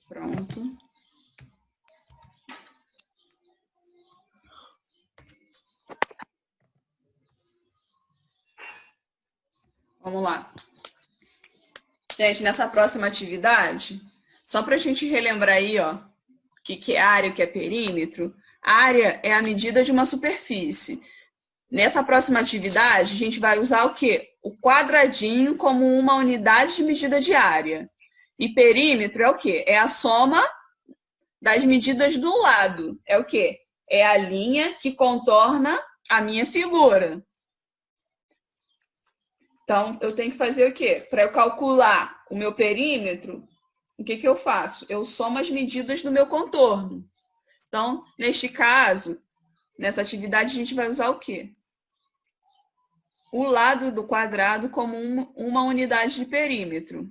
Pronto. Vamos lá. Gente, nessa próxima atividade, só para a gente relembrar aí, ó, que é área, o que é perímetro? Área é a medida de uma superfície. Nessa próxima atividade, a gente vai usar o quê? O quadradinho como uma unidade de medida de área. E perímetro é o quê? É a soma das medidas do lado. É o quê? É a linha que contorna a minha figura. Então, eu tenho que fazer o quê? Para eu calcular o meu perímetro, o que eu faço? Eu somo as medidas do meu contorno. Então, neste caso, nessa atividade, a gente vai usar o quê? O lado do quadrado como uma unidade de perímetro.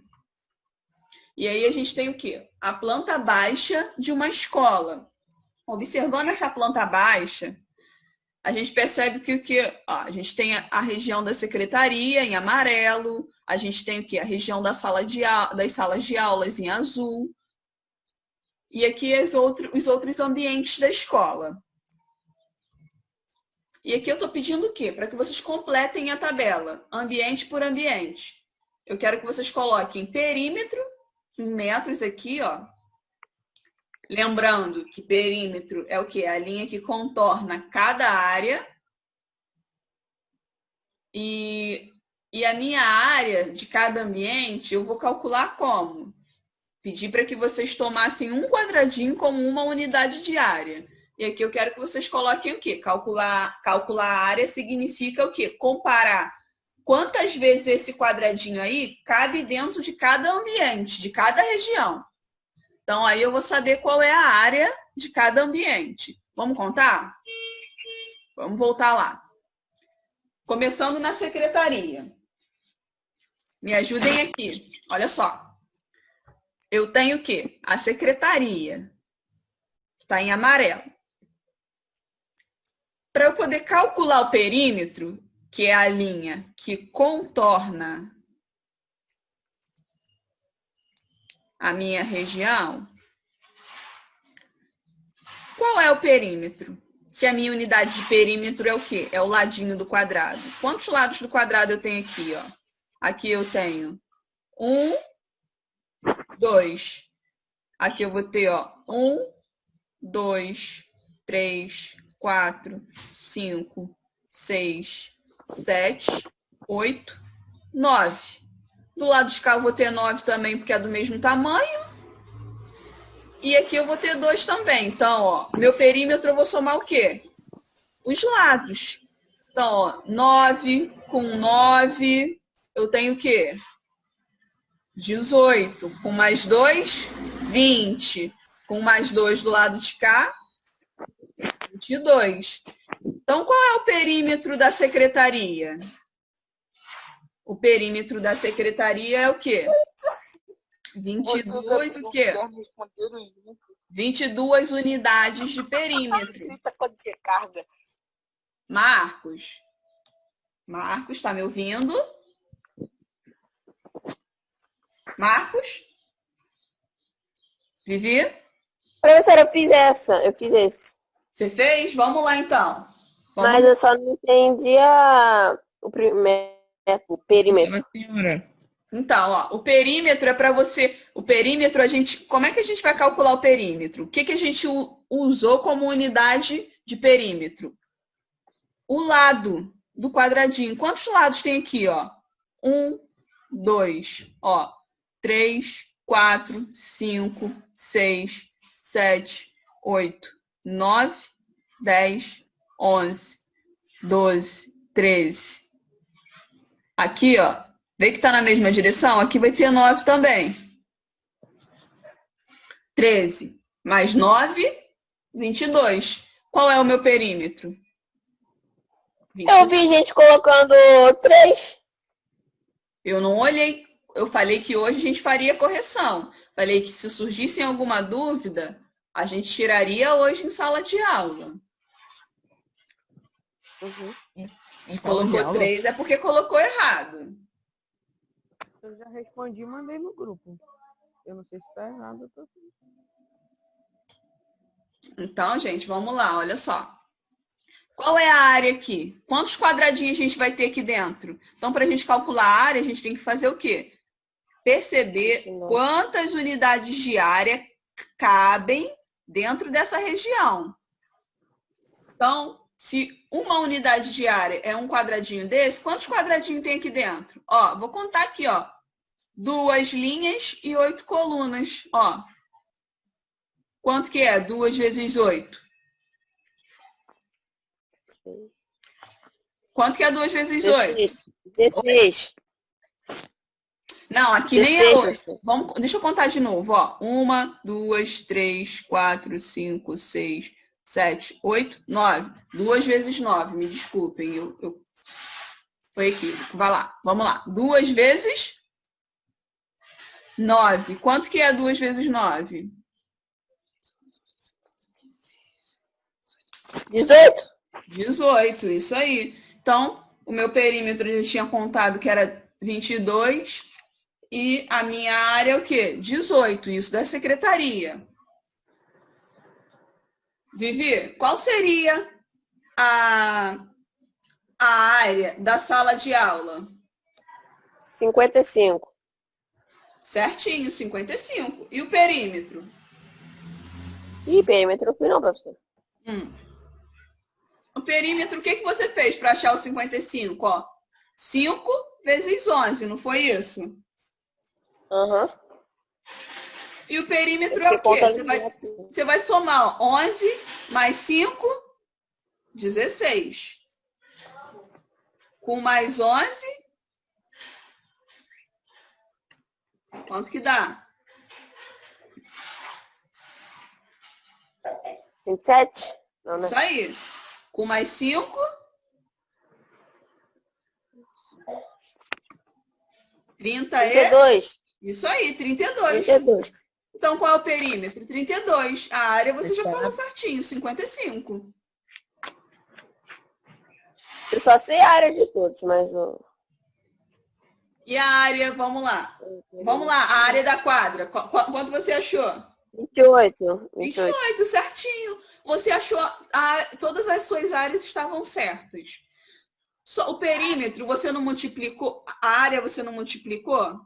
E aí a gente tem o quê? A planta baixa de uma escola. Observando essa planta baixa, a gente percebe que o quê? A gente tem a região da secretaria em amarelo, a gente tem o quê? A região das salas de aulas em azul. E aqui os outros ambientes da escola. E aqui eu estou pedindo o quê? Para que vocês completem a tabela, ambiente por ambiente. Eu quero que vocês coloquem perímetro em metros aqui, ó. Lembrando que perímetro é o quê? A linha que contorna cada área. E a minha área de cada ambiente, eu vou calcular como? Pedir para que vocês tomassem um quadradinho como uma unidade de área. E aqui eu quero que vocês coloquem o quê? Calcular a área significa o quê? Comparar quantas vezes esse quadradinho aí cabe dentro de cada ambiente, de cada região. Então, aí eu vou saber qual é a área de cada ambiente. Vamos contar? Vamos voltar lá. Começando na secretaria. Me ajudem aqui. Olha só. Eu tenho o quê? A secretaria. Está em amarelo. Para eu poder calcular o perímetro, que é a linha que contorna a minha região, qual é o perímetro? Se a minha unidade de perímetro é o quê? É o ladinho do quadrado. Quantos lados do quadrado eu tenho aqui, ó? Aqui eu tenho 1, 2. Aqui eu vou ter, ó, 1, 2, 3, 4, 5, 6, 7, 8, 9. Do lado de cá eu vou ter 9 também, porque é do mesmo tamanho. E aqui eu vou ter 2 também. Então, ó, meu perímetro eu vou somar o quê? Os lados. Então, ó, 9 com 9, eu tenho o quê? 18. Com mais 2, 20. Com mais 2 do lado de cá, 22. Então, qual é o perímetro da secretaria? O perímetro da secretaria é o quê? 22 o quê? 22 unidades de perímetro. Marcos. Marcos, está me ouvindo? Marcos? Vivi? Professora, eu fiz esse. Você fez? Vamos lá, então. Mas eu só não entendi o perímetro. Então, ó, o perímetro é para você... O perímetro, como é que a gente vai calcular o perímetro? O que a gente usou como unidade de perímetro? O lado do quadradinho. Quantos lados tem aqui, ó? 1, 2, ó. 3, 4, 5, 6, 7, 8, 9, 10, 11, 12, 13. Aqui, ó, vê que tá na mesma direção? Aqui vai ter 9 também. 13 mais 9, 22. Qual é o meu perímetro? 22. Eu vi gente colocando 3. Eu não olhei. Eu falei que hoje a gente faria correção. Falei que se surgisse alguma dúvida, a gente tiraria hoje em sala de aula. Se colocou 3 é porque colocou errado. Eu já respondi e mandei no grupo. Eu não sei se está errado. Eu tô... Então, gente, vamos lá, olha só. Qual é a área aqui? Quantos quadradinhos a gente vai ter aqui dentro? Então, para a gente calcular a área, a gente tem que fazer o quê? Perceber quantas unidades de área cabem dentro dessa região. Então, se uma unidade de área é um quadradinho desse, quantos quadradinhos tem aqui dentro? Ó, vou contar aqui, ó. 2 linhas e 8 colunas, ó. Quanto que é 2 vezes 8? Quanto que é 2 vezes 8? 16. Não, aqui 16, nem é 8. professor. Deixa eu contar de novo, ó. 1, 2, 3, 4, 5, 6, 7, 8, 9. 2 vezes 9, me desculpem. Foi equívoco. Vai lá, vamos lá. 2 vezes 9. Quanto que é 2 vezes 9? 18. 18, isso aí. Então, o meu perímetro eu já tinha contado que era 22 e a minha área é o quê? 18, isso da secretaria. Vivi, qual seria a área da sala de aula? 55. Certinho, 55. E o perímetro? Ih, perímetro fui não, professor. O perímetro, o que você fez para achar o 55? Ó, 5 vezes 11, não foi isso? Aham. E o perímetro é o quê? Você vai somar, ó, 11 mais 5, 16. Com mais 11, quanto que dá? 27? Não, né? Isso aí. Com mais 5, 32. Isso aí, 32. 32. Então, qual é o perímetro? 32. A área você já Certo. falou certinho, 55. Eu só sei a área de todos, mas... E a área, vamos lá. Vamos lá, a área da quadra. Quanto você achou? 28. 28, certinho. Você achou, todas as suas áreas estavam certas. Só o perímetro, você não multiplicou, a área você não multiplicou?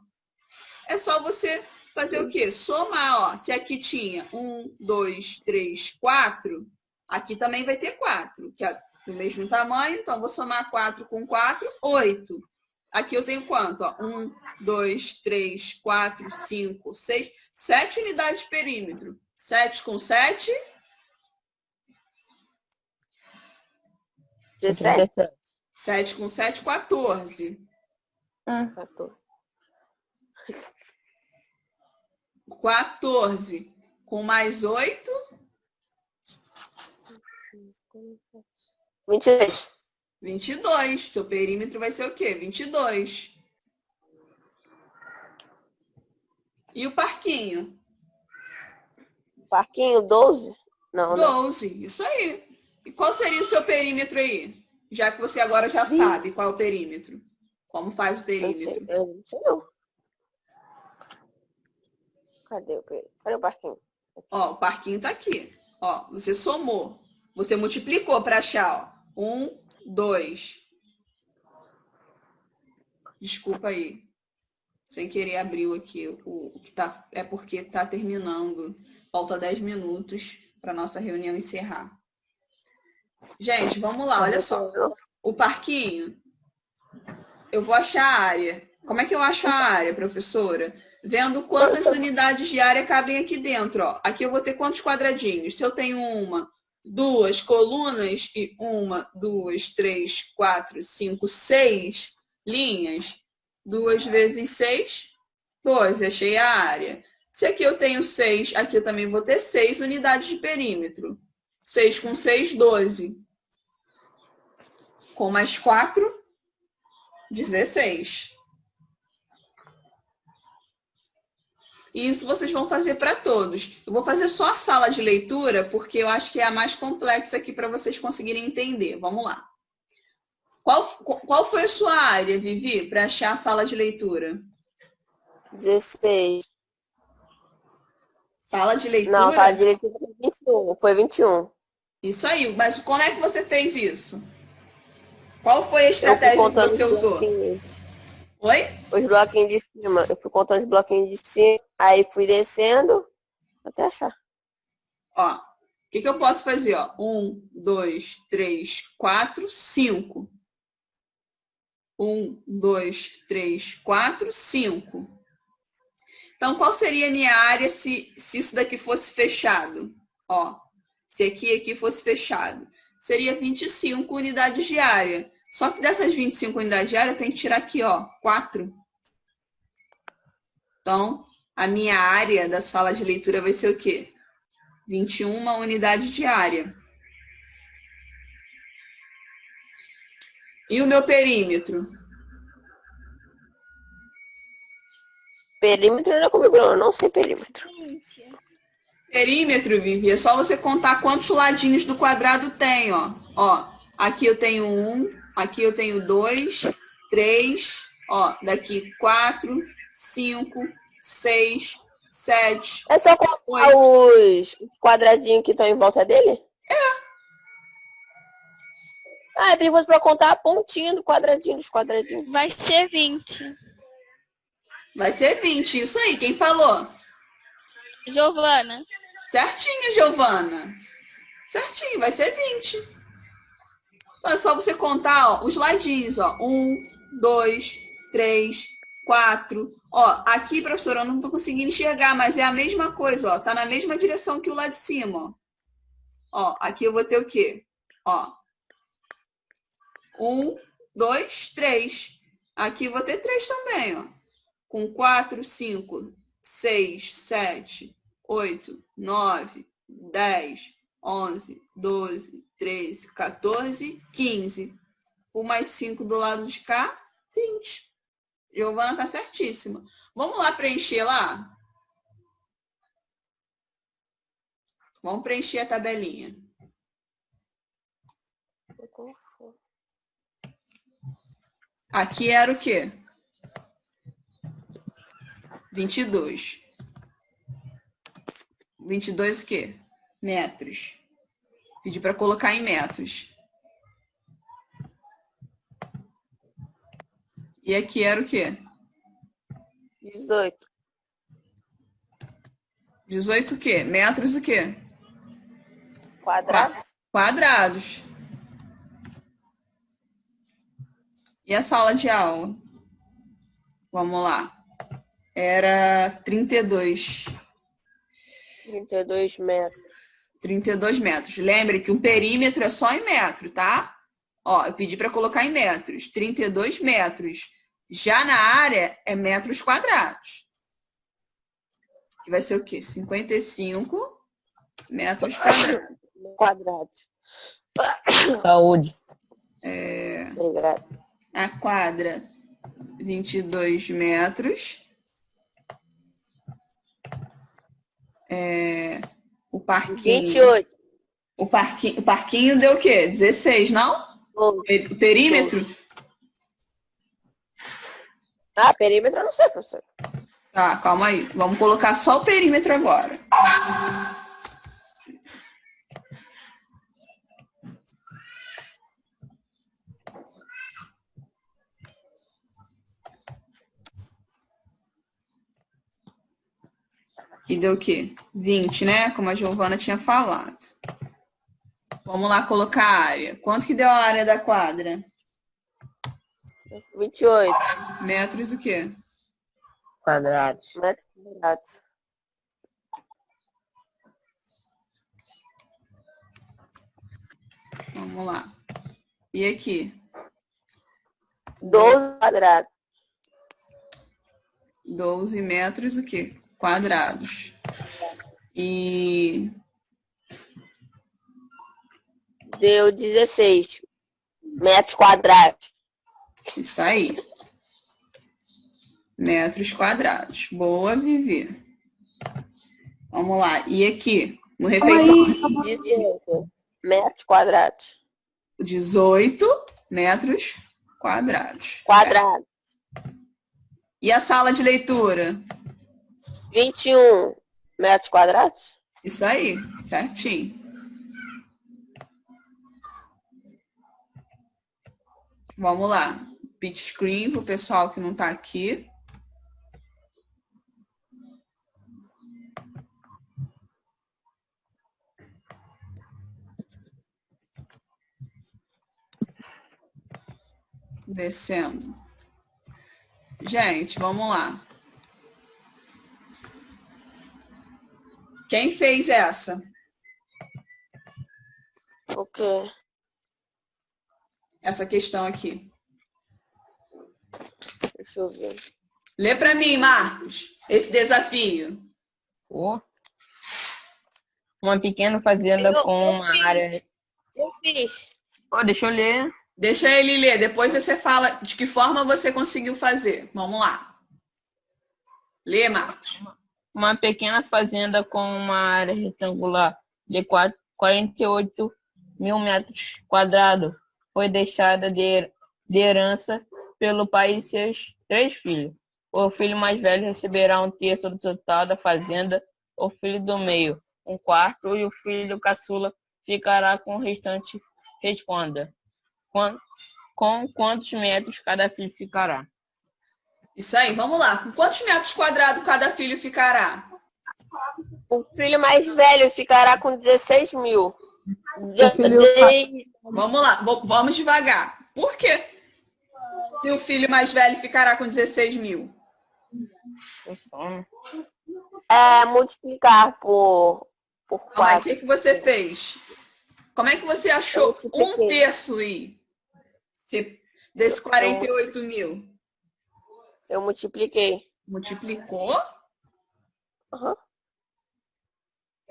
É só você fazer o quê? Somar, ó. Se aqui tinha 1, 2, 3, 4, aqui também vai ter 4, que é do mesmo tamanho, então vou somar 4 com 4, 8. Aqui eu tenho quanto? Ó? 1, 2, 3, 4, 5, 6, 7 unidades de perímetro. 7 com 7... 17. 7 com 7, 14. 14. 14 com mais 8, 22. 22. Seu perímetro vai ser o quê? 22. E o parquinho? Parquinho, 12? Não, 12. Isso aí. E qual seria o seu perímetro aí? Já que você agora já sabe qual é o perímetro. Como faz o perímetro? Eu não sei não. Cadê o parquinho? Ó, o parquinho tá aqui. Ó, você somou. Você multiplicou para achar, ó. 1, 2. Desculpa aí. Sem querer abriu aqui o que tá. É porque tá terminando. Falta 10 minutos para nossa reunião encerrar. Gente, vamos lá, olha só. O parquinho, eu vou achar a área. Como é que eu acho a área, professora? Vendo quantas unidades de área cabem aqui dentro, ó. Aqui eu vou ter quantos quadradinhos? Se eu tenho 1, 2 colunas e 1, 2, 3, 4, 5, 6 linhas, 2 vezes 6, 12. Achei a área. Se aqui eu tenho 6, aqui eu também vou ter 6 unidades de perímetro. 6 com 6, 12. Com mais 4, 16. E isso vocês vão fazer para todos. Eu vou fazer só a sala de leitura, porque eu acho que é a mais complexa aqui para vocês conseguirem entender. Vamos lá. Qual foi a sua área, Vivi, para achar a sala de leitura? 16. Sala de leitura? Não, sala de leitura foi 21. Foi 21. Isso aí. Mas como é que você fez isso? Qual foi a estratégia que você usou? Oi? Os bloquinhos de cima. Eu fui contando os bloquinhos de cima, aí fui descendo até achar. Ó, o que eu posso fazer? Ó? 1, 2, 3, 4, 5. 1, 2, 3, 4, 5. Então, qual seria a minha área se isso daqui fosse fechado? Ó, se aqui e aqui fosse fechado. Seria 25 unidades de área. Só que dessas 25 unidades de área, eu tenho que tirar aqui, ó, 4. Então, a minha área da sala de leitura vai ser o quê? 21 unidades de área. E o meu perímetro? Perímetro não é comigo, não. Eu não sei perímetro. Perímetro, Vivi, é só você contar quantos ladinhos do quadrado tem, ó. Ó, aqui eu tenho 1, aqui eu tenho 2, 3, ó, daqui 4, 5, 6, 7, É só contar 8. os quadradinhos que estão em volta dele? Ah, é perigoso pra contar a pontinha do quadradinho, dos quadradinhos. Vai ser 20. Vai ser 20, isso aí, quem falou? Giovana. Certinho, Giovana. Certinho, vai ser 20. Então é só você contar, ó, os ladinhos, ó. 1, 2, 3, 4. Ó, aqui, professora, eu não tô conseguindo enxergar, mas é a mesma coisa, ó. Tá na mesma direção que o lá de cima, ó. Ó, aqui eu vou ter o quê? Ó. 1, 2, 3. Aqui eu vou ter 3 também, ó. Com 4, 5, 6, 7, 8, 9, 10, 11, 12, 13, 14, 15. Por mais 5 do lado de cá, 20. Giovana tá certíssima. Vamos lá preencher lá? Vamos preencher a tabelinha. Aqui era o quê? 22. 22 o quê? Metros. Pedi para colocar em metros. E aqui era o quê? 18. 18 o quê? Metros o quê? Quadrados? Quadrados. E a sala de aula? Vamos lá. Era 32. 32 metros. 32 metros. Lembre que o perímetro é só em metro, tá? Ó, eu pedi para colocar em metros. 32 metros. Já na área é metros quadrados. Que vai ser o quê? 55 metros quadrados. Quadrados. Saúde. Obrigada. A quadra, 22 metros. O parquinho. 28. O parquinho deu o quê? 16, não? O perímetro? Ah, perímetro eu não sei, professor. Tá, calma aí. Vamos colocar só o perímetro agora. E deu o quê? 20, né? Como a Giovana tinha falado. Vamos lá colocar a área. Quanto que deu a área da quadra? 28 Metros o quê? Quadrados. metros quadrados. Vamos lá. E aqui? 12 quadrados. 12 metros o quê? Quadrados. E Deu 16 metros quadrados. isso aí. Metros quadrados. Boa, Vivi. Vamos lá. E aqui? No refeitório? 18 metros quadrados. 18 metros quadrados. Quadrado. E a sala de leitura? 21 metros quadrados. Isso aí, certinho. Vamos lá. Pitch screen para o pessoal que não está aqui. descendo. Gente, vamos lá. Quem fez essa? O quê? Essa questão aqui. Deixa eu ver. Lê para mim, Marcos, esse desafio. Oh. Uma pequena fazenda com uma área... Eu fiz. Oh, deixa eu ler. Deixa ele ler, depois você fala de que forma você conseguiu fazer. Vamos lá. Lê, Marcos. Uma pequena fazenda com uma área retangular de 48 mil metros quadrados foi deixada de herança pelo pai e seus 3 filhos. O filho mais velho receberá 1/3 do total da fazenda, o filho do meio 1/4 e o filho caçula ficará com o restante. Responda. Com quantos metros cada filho ficará? Isso aí, vamos lá. Com quantos metros quadrados cada filho ficará? O filho mais velho ficará com 16 mil. Vamos lá, vamos devagar. Por quê? Se o filho mais velho ficará com 16 mil? Multiplicar por Calma aí, o 4. que você fez? Como é que você achou Eu multipliquei. 1/3 aí? Desse 48 mil? Eu multipliquei. Multiplicou? Uhum.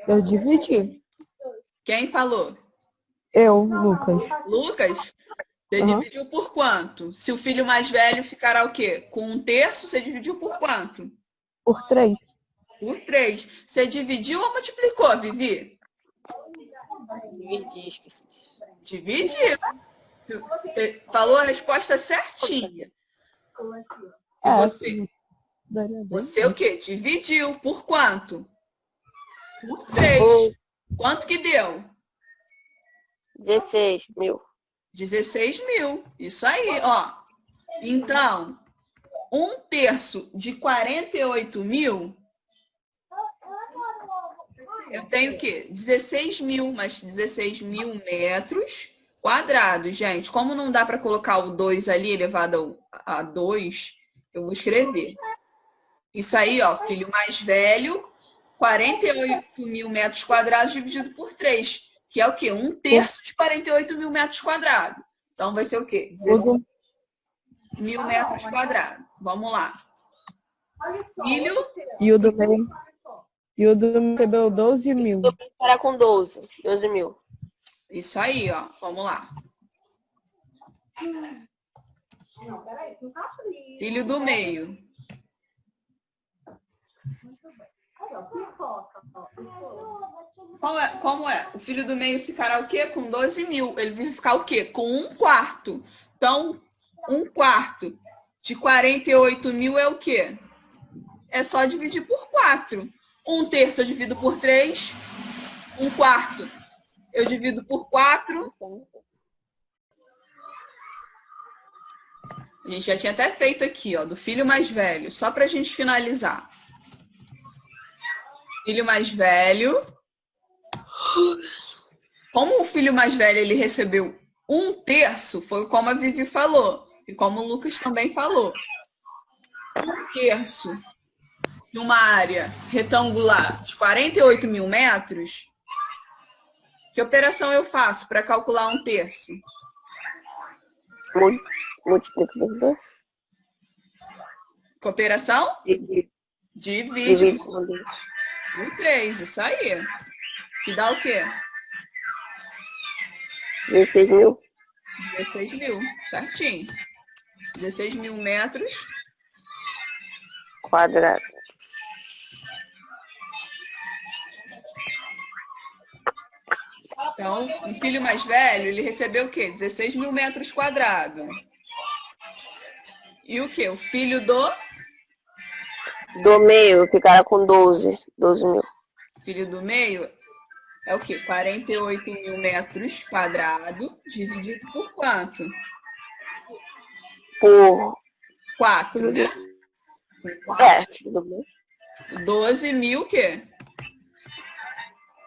Eu dividi. Quem falou? Eu, Lucas. Lucas? Você Uhum. dividiu por quanto? Se o filho mais velho ficará o quê? Com 1/3, você dividiu por quanto? Por 3. Por 3. Você dividiu ou multiplicou, Vivi? Dividi, esqueci. Dividiu. Você falou a resposta certinha. E você? Você o quê? Dividiu. Por quanto? Por 3. Quanto que deu? 16 mil. 16 mil. Isso aí, ó. Então, 1/3 de 48 mil, eu tenho o quê? 16 mil, mas 16 mil metros quadrados, gente. Como não dá para colocar o 2 ali elevado a 2, eu vou escrever. Isso aí, ó, filho mais velho, 48 mil metros quadrados dividido por 3, que é o quê? 1/3 de 48 mil metros quadrados. Então, vai ser o quê? 16 mil metros quadrados. Vamos lá. Filho, E o do meio? E o do meio recebeu 12 mil. Eu ficará com 12 mil. isso aí, ó. Vamos lá. Filho do meio. Como é? O filho do meio ficará o quê? Com 12 mil. Ele vai ficar o quê? Com 1/4. Então, 1/4 de 48 mil é o quê? É só dividir por 4. 1/3 eu divido por 3. 1/4 eu divido por 4. A gente já tinha até feito aqui, ó, do filho mais velho. Só para a gente finalizar. Filho mais velho. Como o filho mais velho ele recebeu 1/3, foi como a Vivi falou. E como o Lucas também falou. 1/3 de uma área retangular de 48 mil metros. Que operação eu faço para calcular 1/3? Multiplica por 2. Que operação? Divide Divide por 2. por 3, isso aí. Que dá o quê? 16 mil. 16 mil, certinho. 16 mil metros Quadrado. Então, o filho mais velho, ele recebeu o quê? 16 mil metros quadrados. E o quê? O filho Do meio ficará com 12 mil. filho do meio é o quê? 48 mil metros quadrados dividido por quanto? Por 4, né? do meio. 12 mil o quê?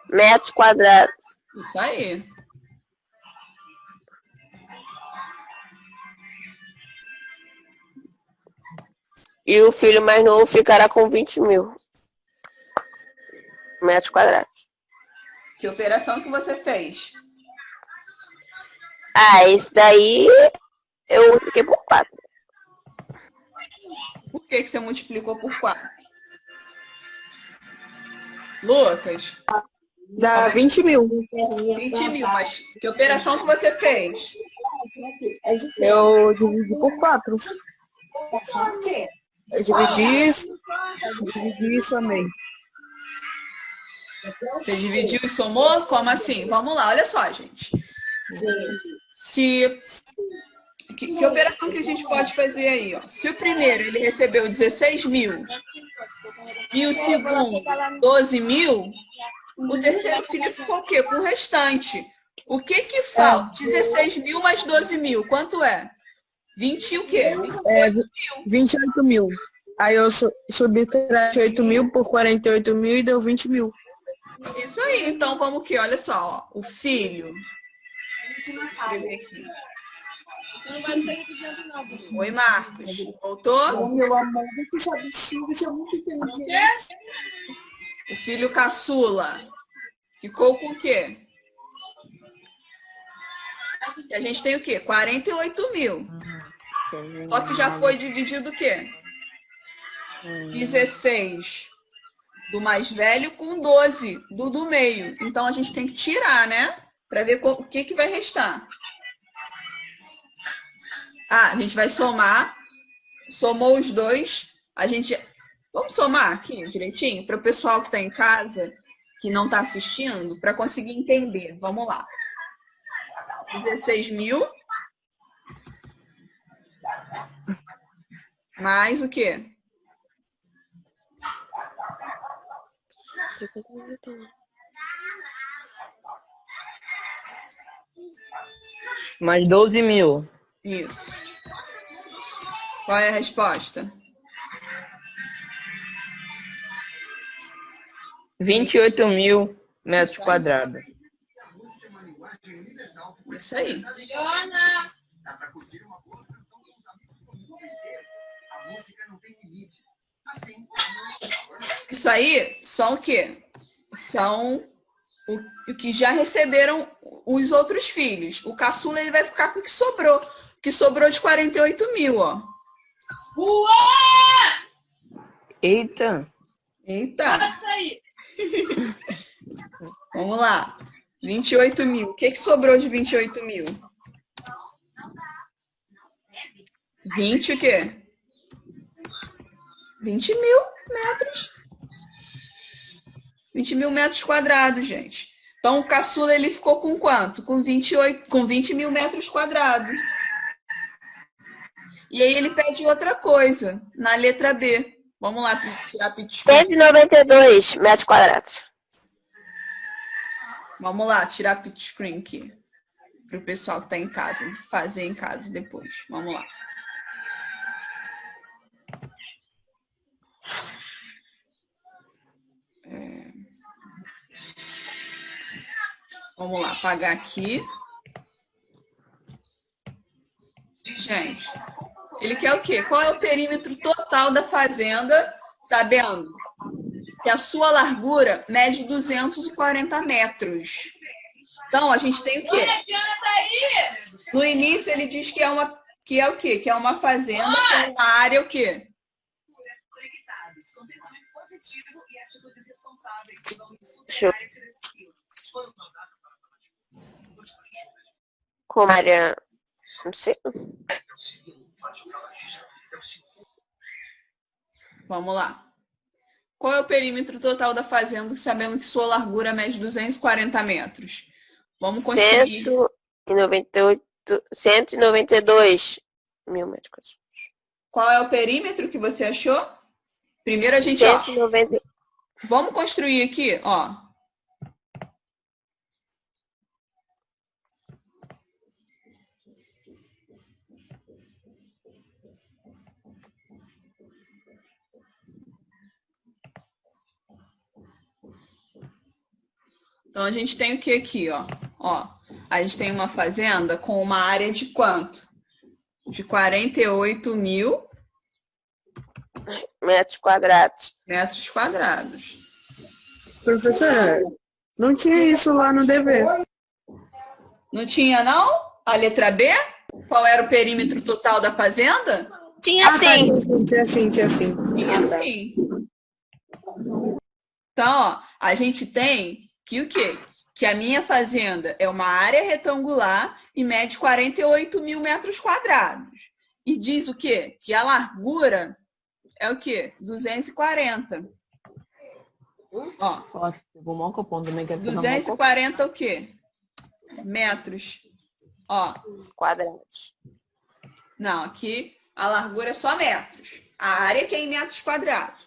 Metros quadrados. Isso aí. E o filho mais novo ficará com 20 mil metros quadrados. Que operação que você fez? Ah, esse daí eu multipliquei por 4. Por que você multiplicou por 4? Lucas? Dá 20 mil. 20 mil, mas que operação que você fez? Eu dividi por 4. Eu dividi e somei. Você dividiu e somou? Como assim? Vamos lá, olha só, gente. Que operação que a gente pode fazer aí? Ó? Se o primeiro ele recebeu 16 mil e o segundo 12 mil, o terceiro filho ficou o quê? Com o restante. O que que falta? 16 mil mais 12 mil, quanto é? 20 e o quê? 28 mil. Aí eu subtraí 8 mil por 48 mil e deu 20 mil. Isso aí, então vamos aqui, olha só, ó, o filho. Vou escrever aqui. Oi, Marcos. Voltou? Meu amor, você sabe sim, você é muito inteligente. O filho caçula ficou com o quê? E a gente tem o quê? 48 mil. Só que já foi dividido o quê? 16 do mais velho com 12 do meio. Então a gente tem que tirar, né? Para ver o que vai restar. Ah, a gente vai somar. Somou os dois. A gente... Vamos somar aqui direitinho para o pessoal que está em casa, que não está assistindo, para conseguir entender. Vamos lá. 16 mil. Mais o quê? Mais 12 mil. Isso. Qual é a resposta? 28 mil metros quadrados. Isso aí. Isso aí são o quê? São o que já receberam os outros filhos. O caçula ele vai ficar com o que sobrou. O que sobrou de 48 mil, ó. Eita. Eita. Vamos lá. 28 mil. O que sobrou de 28 mil? 20 o quê? 20 mil metros. 20 mil metros quadrados, gente. Então, o caçula, ele ficou com quanto? Com 20 mil metros quadrados. E aí, ele pede outra coisa, na letra B. Vamos lá, tirar pit screen. 192 metros quadrados. Vamos lá, tirar pit screen aqui. Para o pessoal que está em casa, fazer em casa depois. Vamos lá. Vamos lá, apagar aqui. Gente, ele quer o quê? Qual é o perímetro total da fazenda, sabendo que a sua largura mede 240 metros. Então, a gente tem o quê? No início, ele diz que é o quê? Que é uma fazenda com uma área o quê? Deixa eu... Com área... Não sei. Vamos lá. Qual é o perímetro total da fazenda, sabendo que sua largura mede 240 metros? Vamos construir. 192 mil metros quadrados. Qual é o perímetro que você achou? Primeiro a gente... 190. Vamos construir aqui, ó. Então, a gente tem o que aqui, ó? Ó, a gente tem uma fazenda com uma área de quanto? De 48 mil Metros quadrados. Metros quadrados. Professora, não tinha isso lá no dever. Não tinha, não? A letra B? Qual era o perímetro total da fazenda? Tinha sim. Tinha sim. Tinha sim. Então, ó, a gente tem que o quê? Que a minha fazenda é uma área retangular e mede 48 mil metros quadrados. E diz o quê? Que a largura é o quê? 240. Ó, 240 o quê? Metros. Ó. Quadrados. Não, aqui a largura é só metros. A área que é em metros quadrados.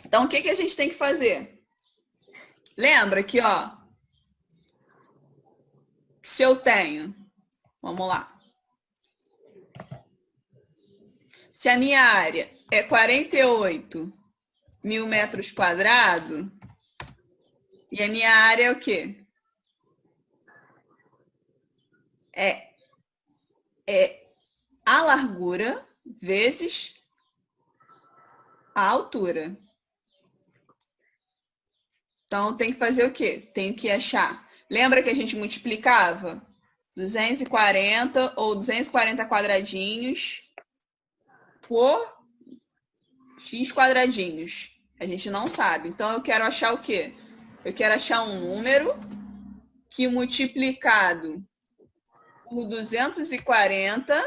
Então, o que a gente tem que fazer? Lembra que, ó, se eu tenho, vamos lá. Se a minha área é 48 mil metros quadrados, e a minha área é o quê? É a largura vezes a altura. Então, tem que fazer o quê? Tenho que achar. Lembra que a gente multiplicava 240 ou 240 quadradinhos por x quadradinhos? A gente não sabe. Então, eu quero achar o quê? Eu quero achar um número que multiplicado por 240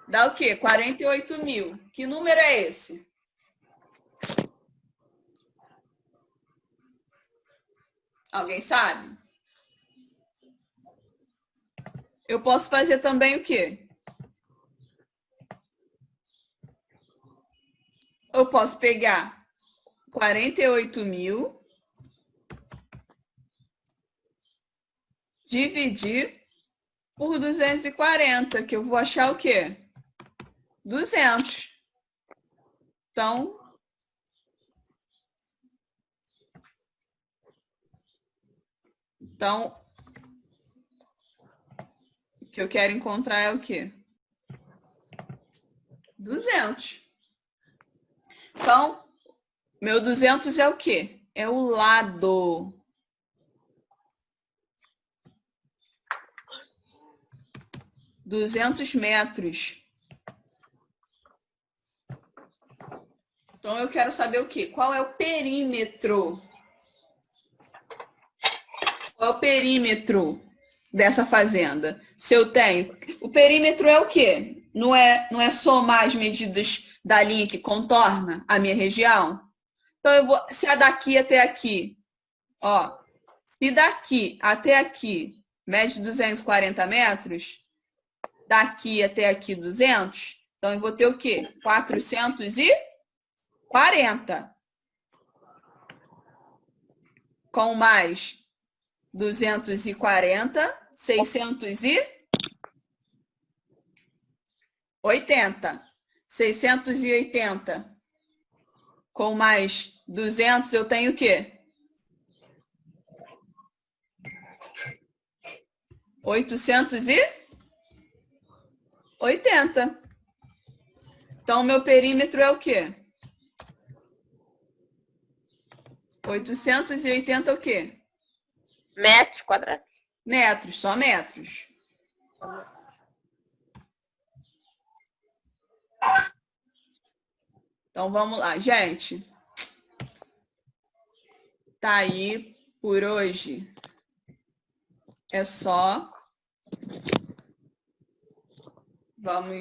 dá o quê? 48 mil. Que número é esse? Alguém sabe? Eu posso fazer também o quê? Eu posso pegar 48 mil, dividir por 240, que eu vou achar o quê? 200. Então, o que eu quero encontrar é o quê? 200. Então, meu 200 é o quê? É o lado. $200 metros. Então, eu quero saber o quê? Qual é o perímetro? Qual é o perímetro dessa fazenda? Se eu tenho... O perímetro é o quê? Não é somar as medidas da linha que contorna a minha região? Então, eu vou... Se é daqui até aqui, ó. Se daqui até aqui mede 240 metros, daqui até aqui 200, então eu vou ter o quê? 440. Com mais 240, 680. 680. Com mais 200, eu tenho o quê? 880. Então, o meu perímetro é o quê? 880 o quê? Metros quadrados. Metros, só metros. Então, vamos lá, gente. Tá aí por hoje. É só. Vamos